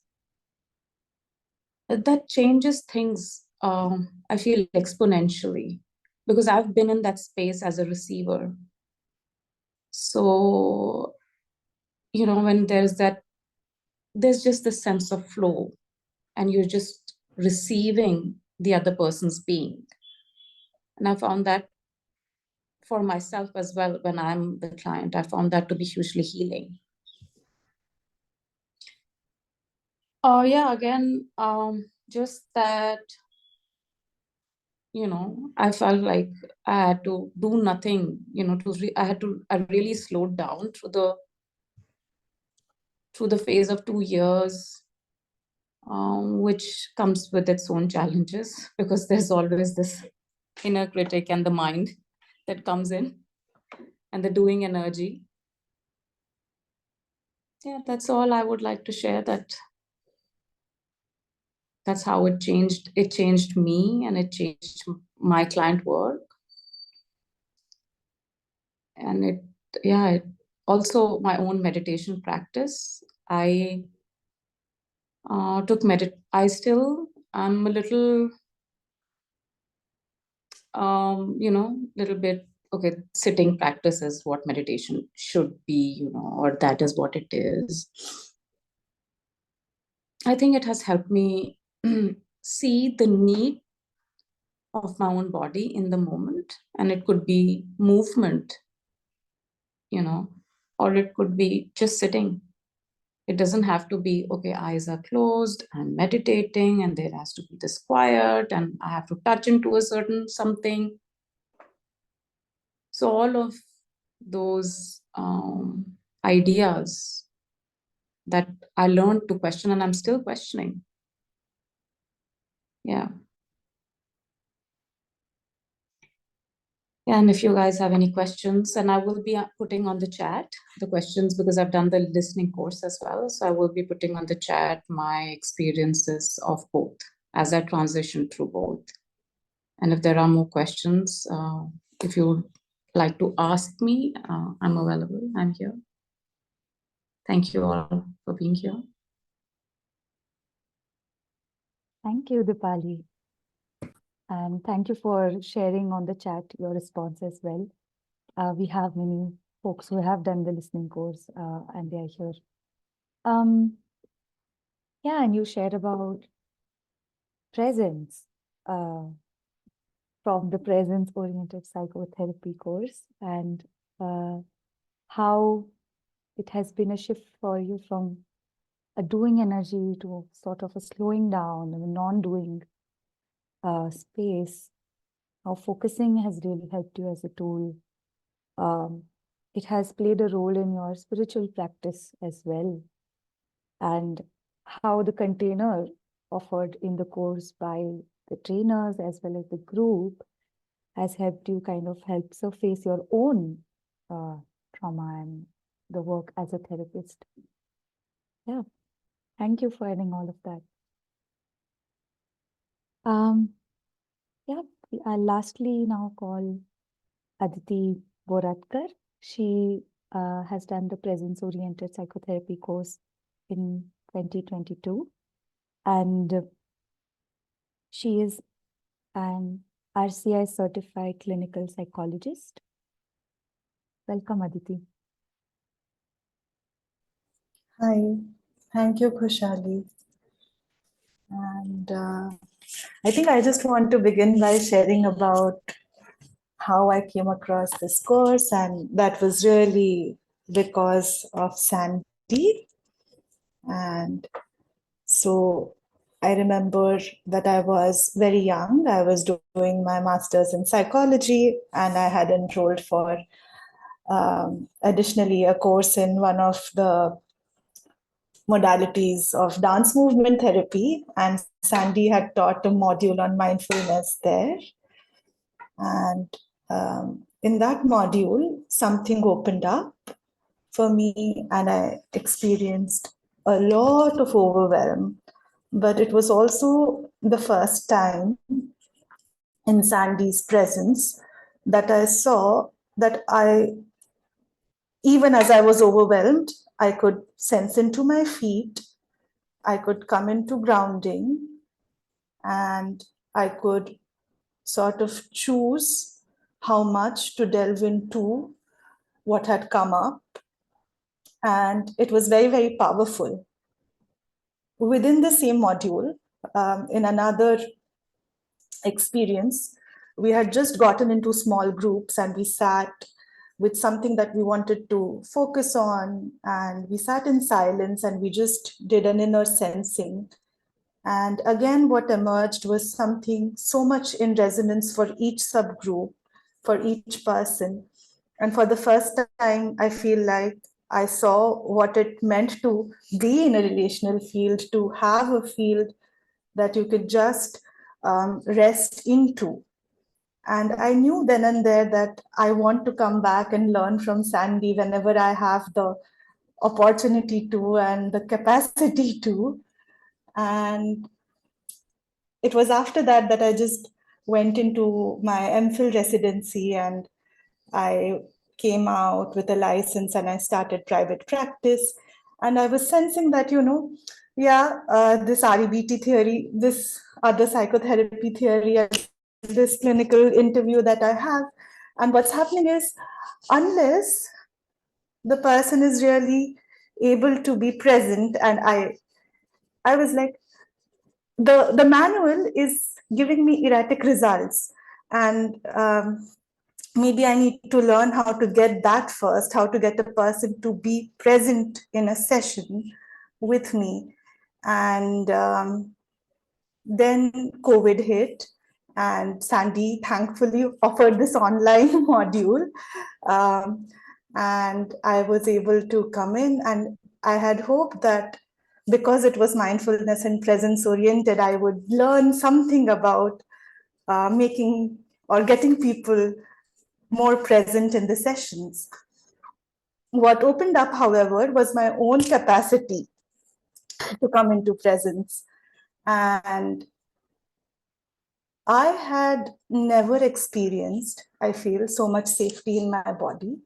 things, I feel, exponentially, because I've been in that space as a receiver. So when there's just the sense of flow, and you're just receiving the other person's being. And I found that for myself as well, when I'm the client, I found that to be hugely healing. Yeah, again, just that, I felt like I had to do nothing, I really slowed down through the phase of 2 years, which comes with its own challenges, because there's always this inner critic and the mind that comes in, and the doing energy. Yeah, that's all I would like to share. That's how it changed. It changed me, and it changed my client work. And it also my own meditation practice. I I'm a little, little bit, okay, sitting practice is what meditation should be, or that is what it is. I think it has helped me see the need of my own body in the moment, and it could be movement, or it could be just sitting. It doesn't have to be, okay, eyes are closed, I'm meditating, and there has to be this quiet, and I have to touch into a certain something. So all of those ideas that I learned to question, and I'm still questioning. Yeah. And if you guys have any questions, and I will be putting on the chat the questions, because I've done the listening course as well. So I will be putting on the chat my experiences of both as I transition through both. And if there are more questions, if you would like to ask me, I'm available. I'm here. Thank you all for being here. Thank you, Dipali. And thank you for sharing on the chat your response as well. We have many folks who have done the listening course, and they are here. Yeah, and you shared about presence from the presence-oriented psychotherapy course, and how it has been a shift for you from a doing energy to sort of a slowing down and a non-doing space. How focusing has really helped you as a tool. It has played a role in your spiritual practice as well. And how the container offered in the course by the trainers as well as the group has helped you kind of help surface your own trauma and the work as a therapist. Yeah, thank you for adding all of that. Yeah, I'll lastly now call Aditi Boratkar. She has done the presence-oriented psychotherapy course in 2022, and she is an RCI certified clinical psychologist. Welcome, Aditi. Hi, thank you, Khushali. And I think I just want to begin by sharing about how I came across this course, and that was really because of Sandy. And so I remember that I was very young. I was doing my master's in psychology, and I had enrolled for additionally a course in one of the modalities of dance movement therapy, and Sandy had taught a module on mindfulness there. And in that module, something opened up for me, and I experienced a lot of overwhelm. But it was also the first time in Sandy's presence that I saw that even as I was overwhelmed, I could sense into my feet, I could come into grounding, and I could sort of choose how much to delve into what had come up. And it was very, very powerful. Within the same module, in another experience, we had just gotten into small groups and we sat with something that we wanted to focus on, and we sat in silence and we just did an inner sensing. And again, what emerged was something so much in resonance for each subgroup, for each person. And for the first time, I feel like I saw what it meant to be in a relational field, to have a field that you could just rest into. And I knew then and there that I want to come back and learn from Sandy whenever I have the opportunity to and the capacity to. And it was after that that I just went into my MPhil residency, and I came out with a license and I started private practice. And I was sensing that, this REBT theory, this other psychotherapy theory, and this clinical interview that I have. And what's happening is, unless the person is really able to be present, and I was like, the manual is giving me erratic results, and maybe I need to learn how to get that first, how to get a person to be present in a session with me. And then COVID hit, and Sandy thankfully offered this online module. And I was able to come in, and I had hoped that because it was mindfulness and presence oriented, I would learn something about making or getting people more present in the sessions. What opened up, however, was my own capacity to come into presence. And I had never experienced, I feel, so much safety in my body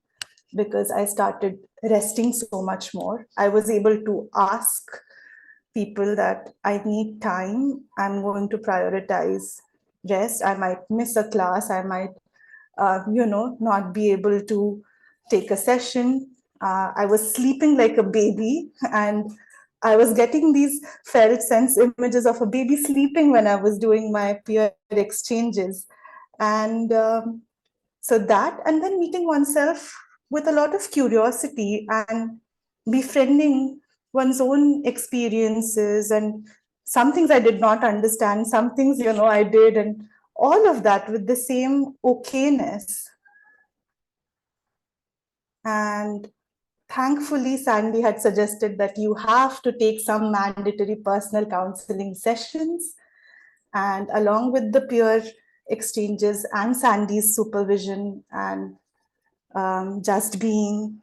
because I started resting so much more. I was able to ask people that I need time, I'm going to prioritize rest. I might miss a class, I might not be able to take a session. I was sleeping like a baby, and I was getting these felt sense images of a baby sleeping when I was doing my peer exchanges. And so that, and then meeting oneself with a lot of curiosity and befriending one's own experiences, and some things I did not understand, some things, I did, and all of that with the same okayness. And thankfully, Sandy had suggested that you have to take some mandatory personal counseling sessions. And along with the peer exchanges and Sandy's supervision and just being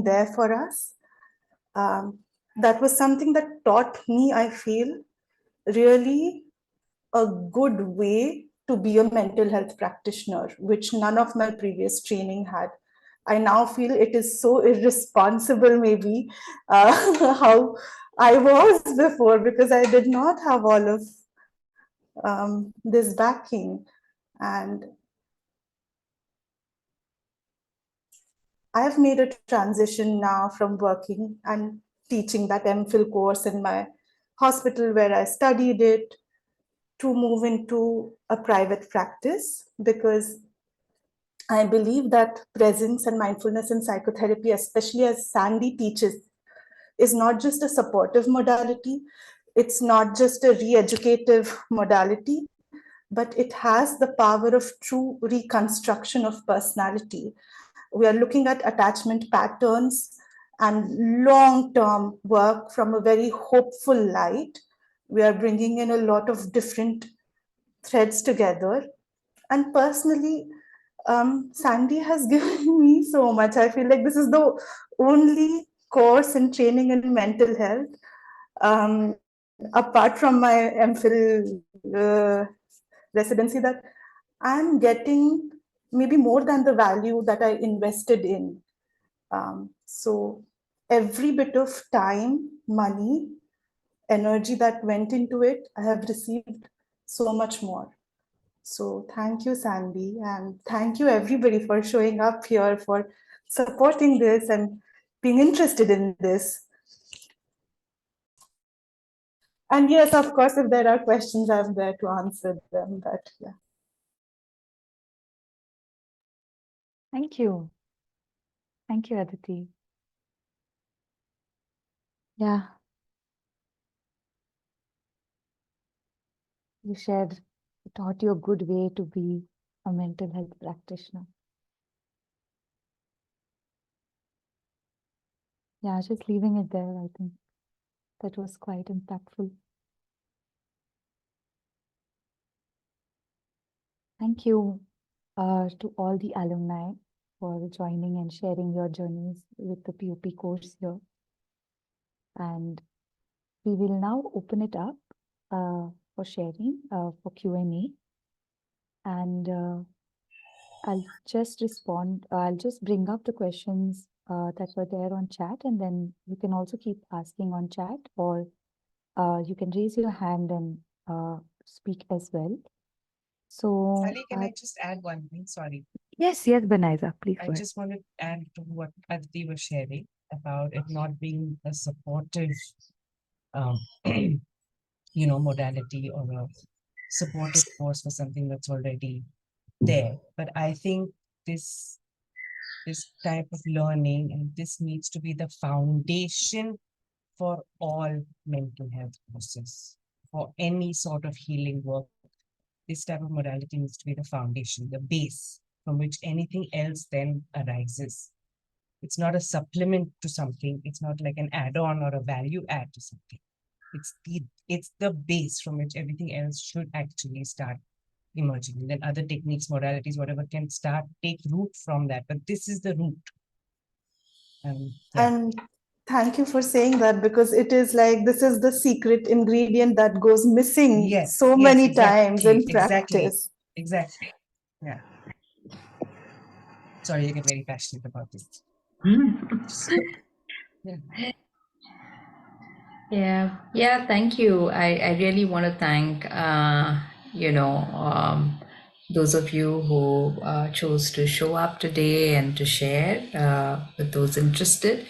there for us, that was something that taught me, I feel, really a good way to be a mental health practitioner, which none of my previous training had. I now feel it is so irresponsible, maybe, how I was before, because I did not have all of this backing. And I've made a transition now from working and teaching that MPhil course in my hospital where I studied it to move into a private practice, because I believe that presence and mindfulness in psychotherapy, especially as Sandy teaches, is not just a supportive modality, it's not just a re-educative modality, but it has the power of true reconstruction of personality. We are looking at attachment patterns and long-term work from a very hopeful light. We are bringing in a lot of different threads together. And personally, Sandy has given me so much. I feel like this is the only course in training in mental health, apart from my MPhil residency, that I'm getting maybe more than the value that I invested in. So every bit of time, money, energy that went into it, I have received so much more. So thank you, Sandy, and thank you everybody for showing up here, for supporting this and being interested in this. And yes, of course, if there are questions, I'm there to answer them, but yeah. Thank you. Thank you, Aditi. Yeah. You shared, taught you a good way to be a mental health practitioner. Yeah, just leaving it there, I think that was quite impactful. Thank you to all the alumni for joining and sharing your journeys with the POP course here. And we will now open it up for sharing, for Q&A. And I'll just respond, I'll just bring up the questions that were there on chat, and then you can also keep asking on chat, or you can raise your hand and speak as well. So, Sally, can I just add one thing? Sorry. yes, Banaiza, please I go ahead. just wanted to add to what Aditi was sharing about it not being a supportive, modality or a supportive force for something that's already there. But I think this type of learning, and this needs to be the foundation for all mental health courses, for any sort of healing work. This type of modality needs to be the foundation, the base from which anything else then arises. It's not a supplement to something. It's not like an add-on or a value add to something. It's the base from which everything else should actually start emerging. And then other techniques, modalities, whatever can take root from that. But this is the root. And thank you for saying that, because it is like, this is the secret ingredient that goes missing many times in practice. Exactly. Yeah. Sorry, I get very passionate about this. Yeah, thank you. I really want to thank those of you who chose to show up today and to share with those interested.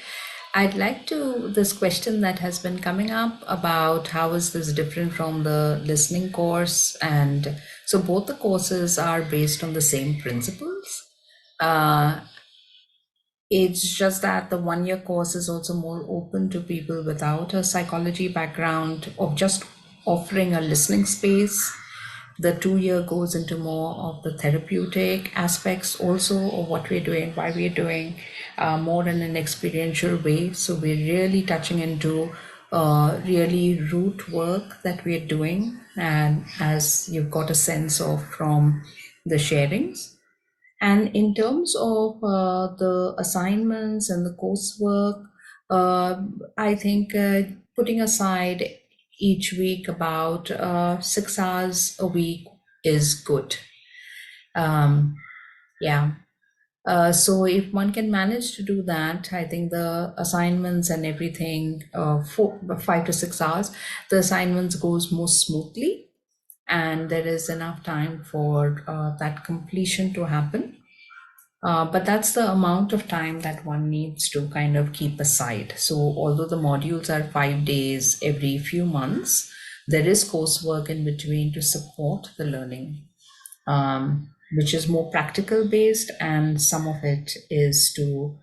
I'd like to, this question that has been coming up about how is this different from the listening course, and so both the courses are based on the same principles. It's just that the one-year course is also more open to people without a psychology background, of just offering a listening space. The 2-year goes into more of the therapeutic aspects also of what we're doing, why we're doing, more in an experiential way. So we're really touching into really root work that we're doing, and as you've got a sense of from the sharings. And in terms of the assignments and the coursework, I think putting aside each week about 6 hours a week is good. So if one can manage to do that, I think the assignments and everything, 5 to 6 hours, the assignments goes more smoothly, and there is enough time for that completion to happen. But that's the amount of time that one needs to kind of keep aside. So although the modules are 5 days every few months, there is coursework in between to support the learning, which is more practical based, and some of it is to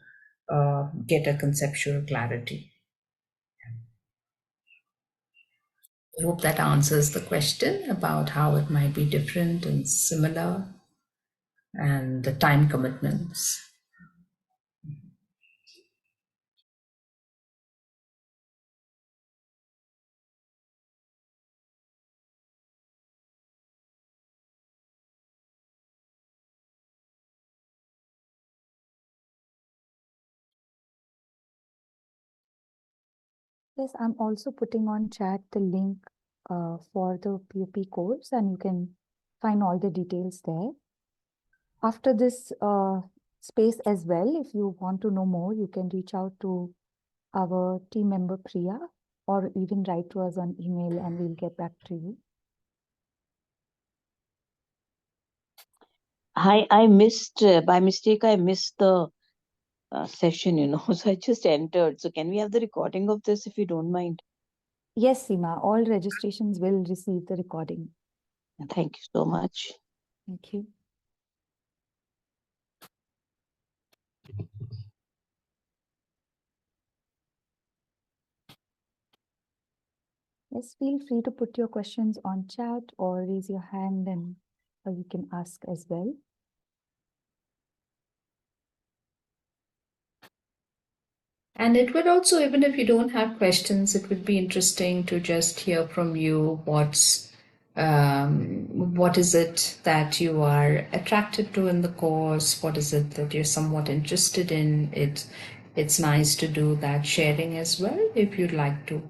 get a conceptual clarity. I hope that answers the question about how it might be different and similar, and the time commitments. Yes, I'm also putting on chat the link for the POP course, and you can find all the details there. After this space as well, if you want to know more, you can reach out to our team member Priya, or even write to us on email and we'll get back to you. Hi, I missed, by mistake, I missed the session, so I just entered. So can we have the recording of this if you don't mind? Yes, Seema, all registrations will receive the recording. Thank you so much. Thank you. Yes, feel free to put your questions on chat or raise your hand, and or you can ask as well. And it would also, even if you don't have questions, it would be interesting to just hear from you what is it that you are attracted to in the course? What is it that you're somewhat interested in? It's nice to do that sharing as well, if you'd like to.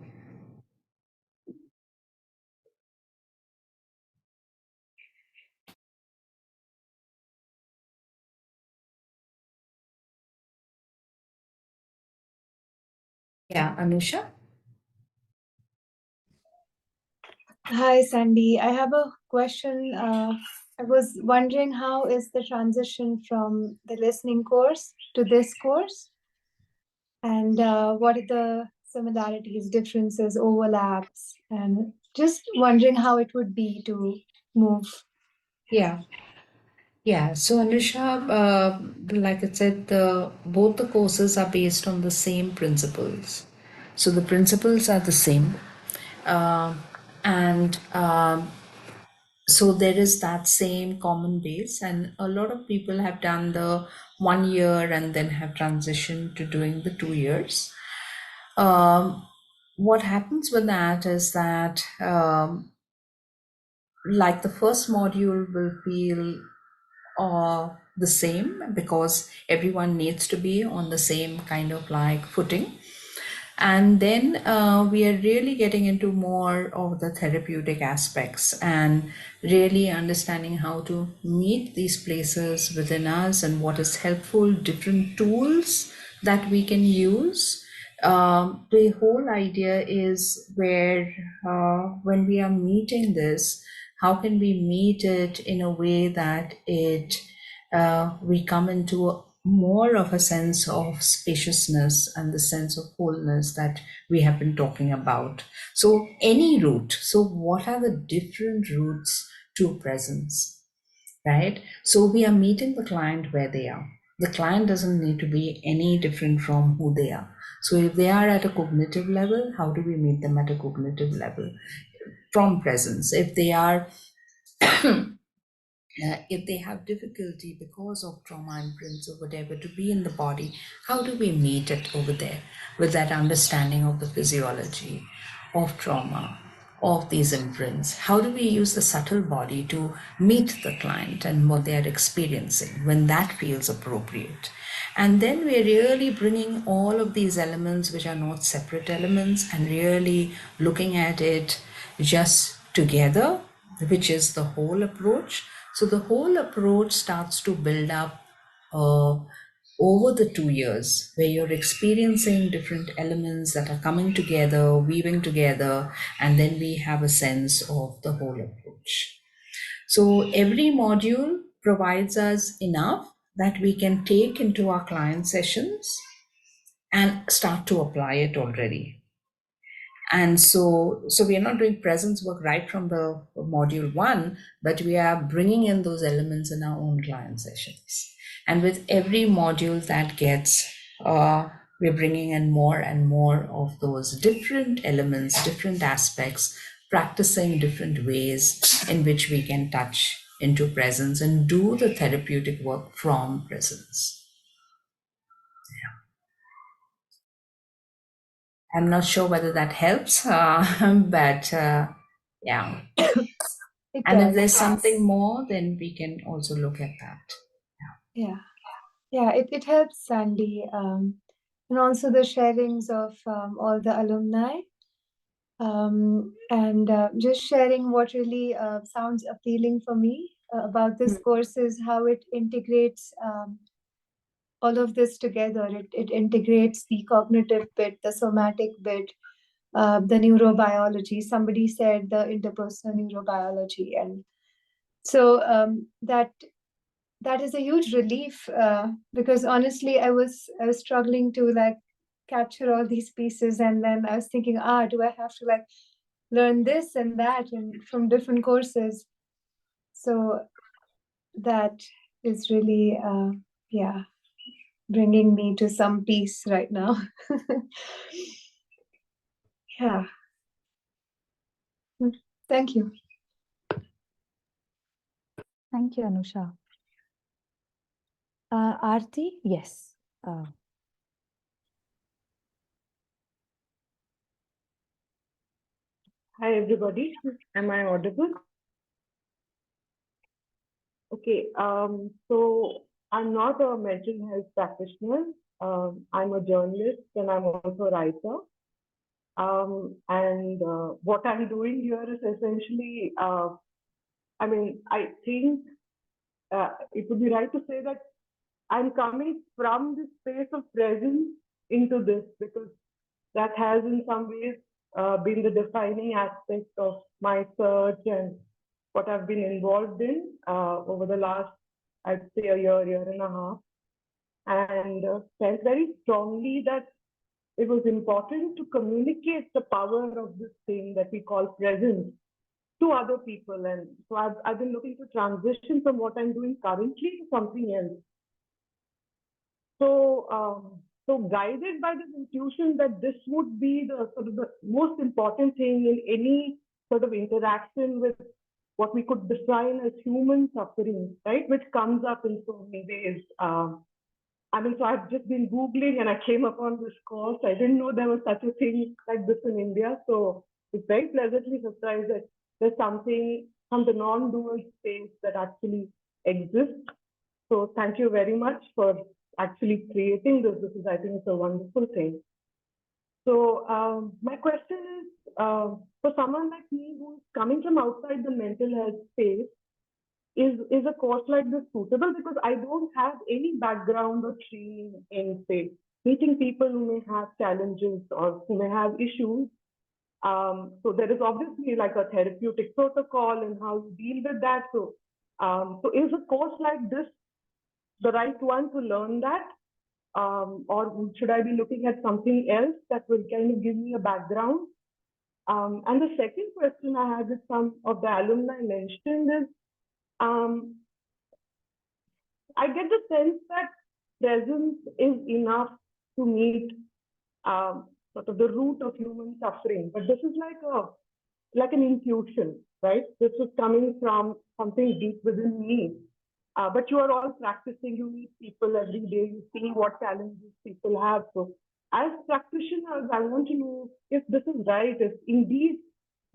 Yeah, Anusha? Hi, Sandy. I have a question. I was wondering, how is the transition from the listening course to this course? And what are the similarities, differences, overlaps? And just wondering how it would be to move. Yeah. Yeah, so Anusha, like I said, both the courses are based on the same principles. So the principles are the same. And so there is that same common base, and a lot of people have done the 1 year and then have transitioned to doing the 2 years. What happens with that is that like the first module will feel the same, because everyone needs to be on the same kind of like footing. And then we are really getting into more of the therapeutic aspects and really understanding how to meet these places within us and what is helpful, different tools that we can use. The whole idea is where when we are meeting this, how can we meet it in a way that we come into more of a sense of spaciousness and the sense of wholeness that we have been talking about. So any route, so what are the different routes to presence, right? So we are meeting the client where they are. The client doesn't need to be any different from who they are. So if they are at a cognitive level, how do we meet them at a cognitive level from presence? If they are if they have difficulty because of trauma imprints or whatever to be in the body, how do we meet it over there with that understanding of the physiology of trauma, of these imprints? How do we use the subtle body to meet the client and what they are experiencing when that feels appropriate? And then we're really bringing all of these elements, which are not separate elements, and really looking at it just together, which is the whole approach. So the whole approach starts to build up over the 2 years, where you're experiencing different elements that are coming together, weaving together, and then we have a sense of the whole approach. So every module provides us enough that we can take into our client sessions and start to apply it already. And so we are not doing presence work right from the module 1, but we are bringing in those elements in our own client sessions. And with every module that gets, we're bringing in more and more of those different elements, different aspects, practicing different ways in which we can touch into presence and do the therapeutic work from presence. I'm not sure whether that helps, but yeah. It And if does. there's something more, then we can also look at that. Yeah. Yeah, it helps, Sandy. And also the sharings of all the alumni. And just sharing what really sounds appealing for me about this course is how it integrates all of this together. It integrates the cognitive bit, the somatic bit, the neurobiology. Somebody said the interpersonal neurobiology. And so that is a huge relief because honestly, I was struggling to like capture all these pieces, and then I was thinking, do I have to like learn this and that and from different courses? So that is really bringing me to some peace right now. Yeah. Thank you. Thank you, Anusha. Aarti, yes. Hi, everybody. Am I audible? Okay, so I'm not a mental health practitioner. I'm a journalist and I'm also a writer. What I'm doing here is essentially, I think it would be right to say that I'm coming from this space of presence into this, because that has in some ways been the defining aspect of my search and what I've been involved in over the last, I'd say, a year and a half, and felt very strongly that it was important to communicate the power of this thing that we call presence to other people. And so I've been looking to transition from what I'm doing currently to something else. So guided by this intuition that this would be the sort of the most important thing in any sort of interaction with what we could define as human suffering, right? Which comes up in so many ways. So I've just been Googling and I came upon this course. I didn't know there was such a thing like this in India. So it's very pleasantly surprised that there's something from the non-dual space that actually exists. So thank you very much for actually creating this. This is, I think, it's a wonderful thing. So my question is, for someone like me who's coming from outside the mental health space, is a course like this suitable? Because I don't have any background or training in, say, meeting people who may have challenges or who may have issues. So there is obviously like a therapeutic protocol and how you deal with that. So is a course like this the right one to learn that? Or should I be looking at something else that will kind of give me a background? And the second question I had with some of the alumni mentioned is, I get the sense that presence is enough to meet sort of the root of human suffering, but this is like an intuition, right? This is coming from something deep within me. But you are all practicing, you meet people every day, you see what challenges people have. So as practitioners, I want to know if this is right, if indeed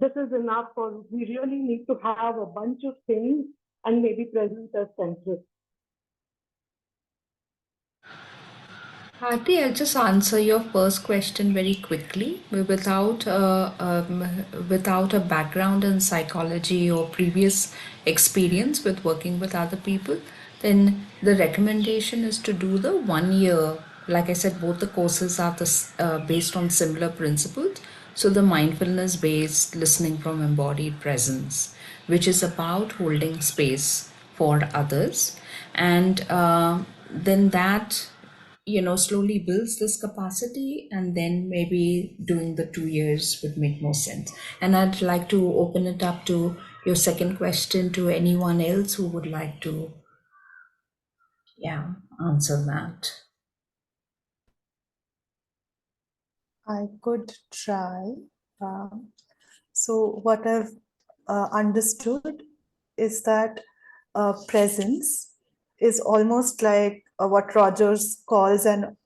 this is enough, or we really need to have a bunch of things and maybe presence as central. Aarti, I'll just answer your first question very quickly. Without a background in psychology or previous experience with working with other people, then the recommendation is to do the 1 year. Like I said, both the courses are based on similar principles. So the mindfulness-based listening from embodied presence, which is about holding space for others. And then that, slowly builds this capacity, and then maybe doing the 2 years would make more sense. And I'd like to open it up to your second question to anyone else who would like to, answer that. I could try. So what I've understood is that presence is almost like what Rogers calls an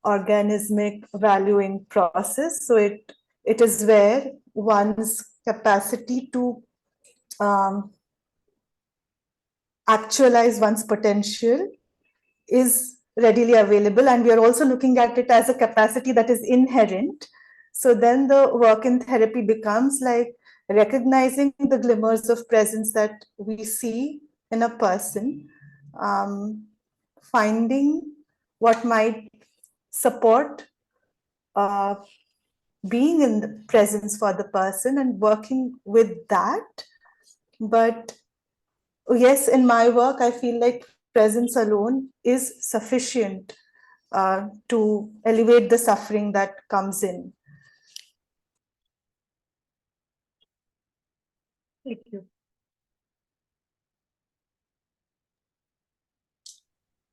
organismic valuing process. So it is where one's capacity to actualize one's potential is readily available, and we are also looking at it as a capacity that is inherent. So then the work in therapy becomes like recognizing the glimmers of presence that we see in a person, finding what might support being in the presence for the person and working with that. But yes, in my work, I feel like presence alone is sufficient to elevate the suffering that comes in. Thank you.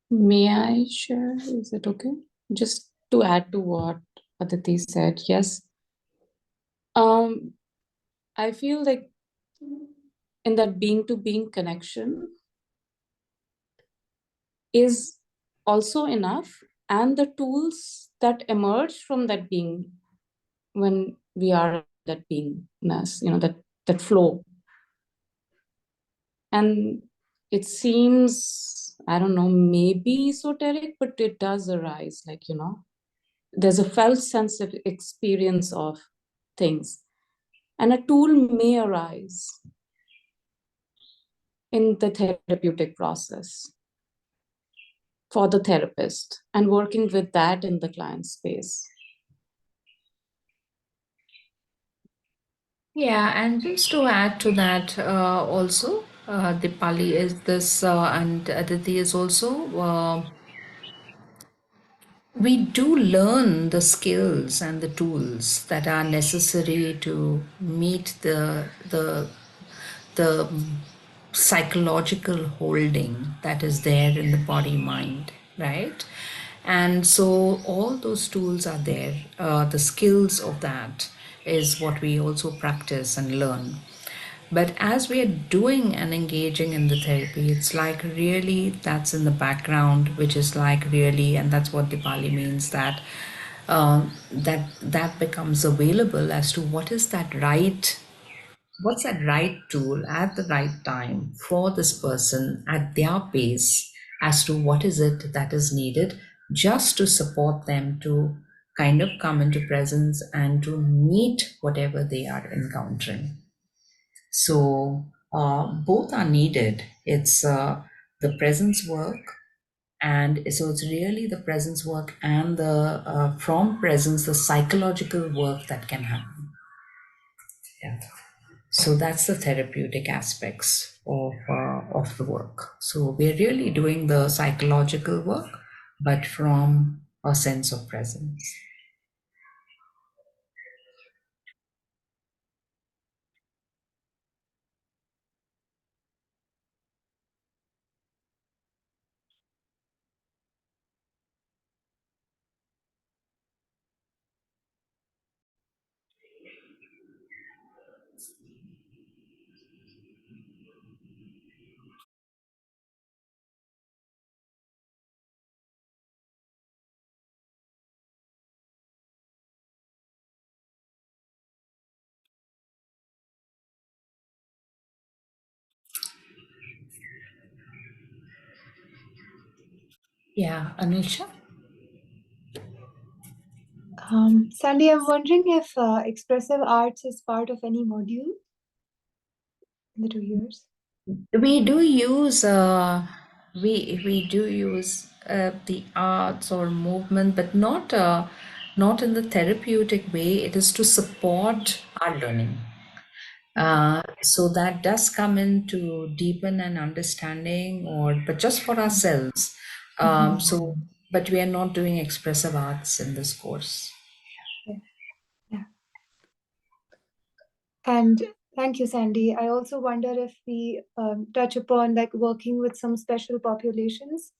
May I share? Is it okay? Just to add to what Aditi said, yes. I feel like in that being to being connection is also enough, and the tools that emerge from that being when we are that beingness, that flow. And it seems, I don't know, maybe esoteric, but it does arise, there's a felt sense of experience of things, and a tool may arise in the therapeutic process for the therapist and working with that in the client space. Yeah, and just to add to that, also, Dipali is this, and Aditi is also, we do learn the skills and the tools that are necessary to meet the psychological holding that is there in the body mind, right? And so all those tools are there. The skills of that is what we also practice and learn. But as we are doing and engaging in the therapy, it's like really that's in the background, which is like really, and that's what Dipali means, that that becomes available as to what's that right tool at the right time for this person at their pace, as to what is it that is needed just to support them to kind of come into presence and to meet whatever they are encountering. So both are needed. It's the presence work, and so it's really the presence work and the from presence the psychological work that can happen. Yeah. So that's the therapeutic aspects of the work. So we're really doing the psychological work, but from a sense of presence. Yeah, Anisha? Sandy, I'm wondering if expressive arts is part of any module in the 2 years. We do use we do use the arts or movement, but not in the therapeutic way. It is to support our learning. So that does come in to deepen an understanding, but just for ourselves. But we are not doing expressive arts in this course. Yeah. And thank you, Sandy. I also wonder if we touch upon like working with some special populations,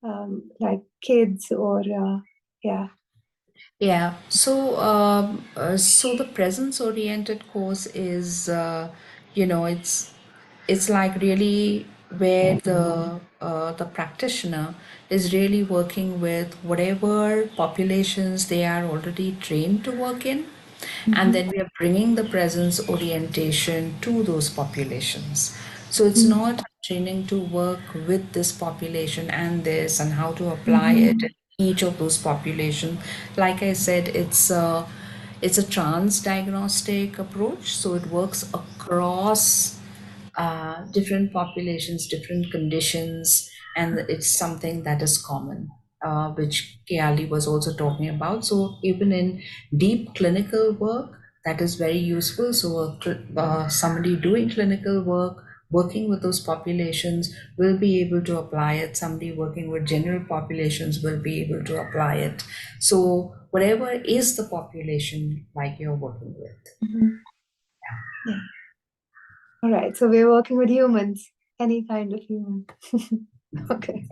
like kids or yeah. Yeah. So the presence-oriented course is, it's like really where the practitioner is really working with whatever populations they are already trained to work in, and then we are bringing the presence orientation to those populations. So it's not training to work with this population and how to apply it in each of those populations. Like I said, it's a trans diagnostic approach, so it works across different populations, different conditions, and it's something that is common, which Kiali was also talking about. So even in deep clinical work, that is very useful. So somebody doing clinical work, working with those populations will be able to apply it. Somebody working with general populations will be able to apply it. So whatever is the population like you're working with. Yeah. All right. So we're working with humans, any kind of human. Okay.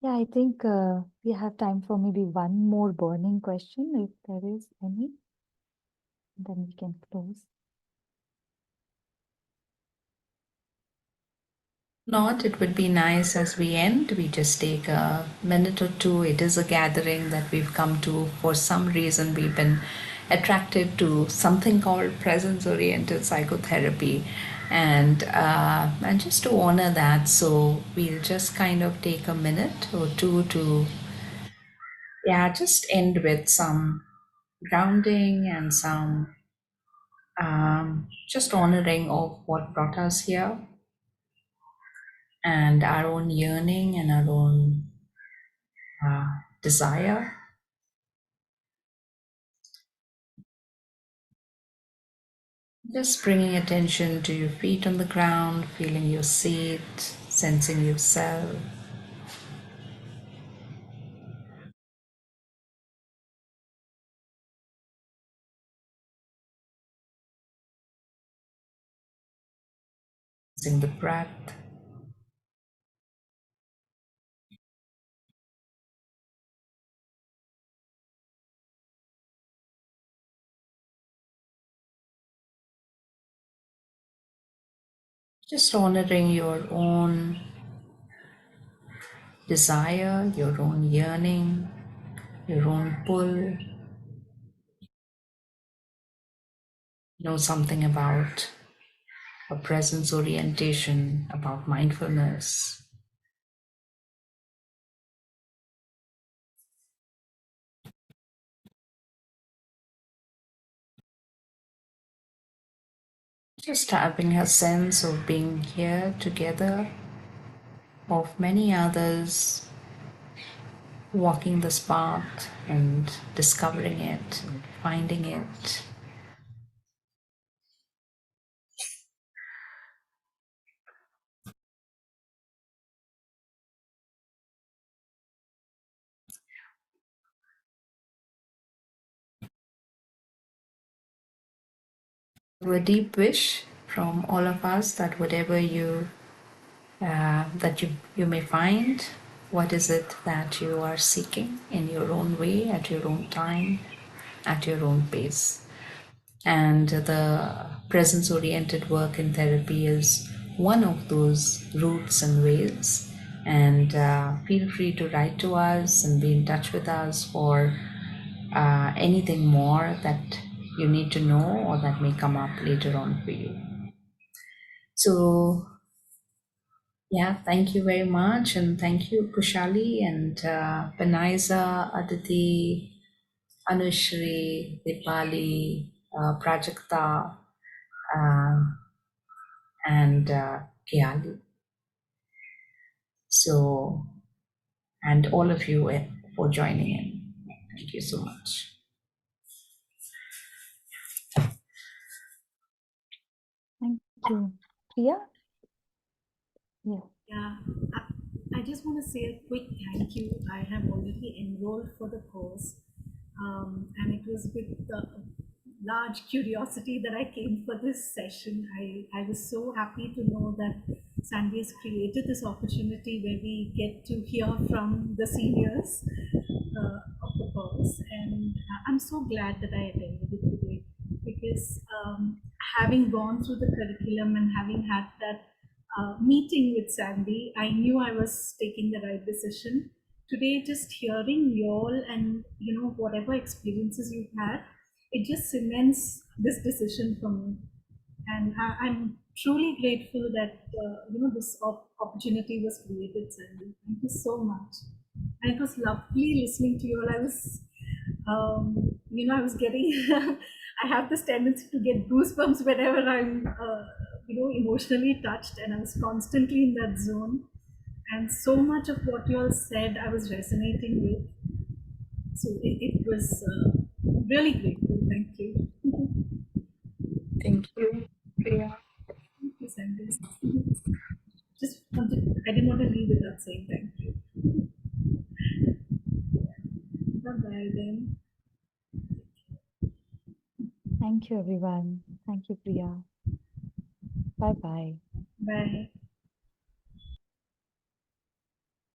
Yeah, I think we have time for maybe one more burning question, if there is any. Then we can close. Not, it would be nice as we end. We just take a minute or two. It is a gathering that we've come to. For some reason, we've been attracted to something called presence oriented psychotherapy. And just to honor that, so we'll just kind of take a minute or two to, just end with some grounding and some just honoring of what brought us here, and our own yearning and our own desire. Just bringing attention to your feet on the ground, feeling your seat, sensing yourself. Sensing the breath. Just honoring your own desire, your own yearning, your own pull. Know something about a presence orientation, about mindfulness. Just having a sense of being here together, of many others walking this path and discovering it, and finding it. A deep wish from all of us that whatever you may find, what is it that you are seeking in your own way, at your own time, at your own pace. And the presence oriented work in therapy is one of those routes and ways. And feel free to write to us and be in touch with us for anything more that you need to know or that may come up later on for you. So, thank you very much. And thank you, Kushali and Banaiza, Aditi, Anushri, Dipali, Prajakta, and Kiali. So, and all of you for joining in. Thank you so much. Thank you. Priya? Yeah. Yeah, I just want to say a quick thank you. I have already enrolled for the course, and it was with large curiosity that I came for this session. I was so happy to know that Sandy has created this opportunity where we get to hear from the seniors of the course, and I'm so glad that I attended it today because having gone through the curriculum and having had that meeting with Sandy, I knew I was taking the right decision. Today, just hearing you all and whatever experiences you've had, it just cements this decision for me. And I'm truly grateful that this opportunity was created, Sandy. Thank you so much. And it was lovely listening to you all. I was, I was getting, I have this tendency to get goosebumps whenever I'm, emotionally touched, and I was constantly in that zone. And so much of what you all said, I was resonating with. So it was really grateful. Thank you. Thank you, Priya. Thank you, Sandy. I didn't want to leave without saying thank you. Bye-bye then. Thank you, everyone. Thank you, Priya. Bye-bye. Bye.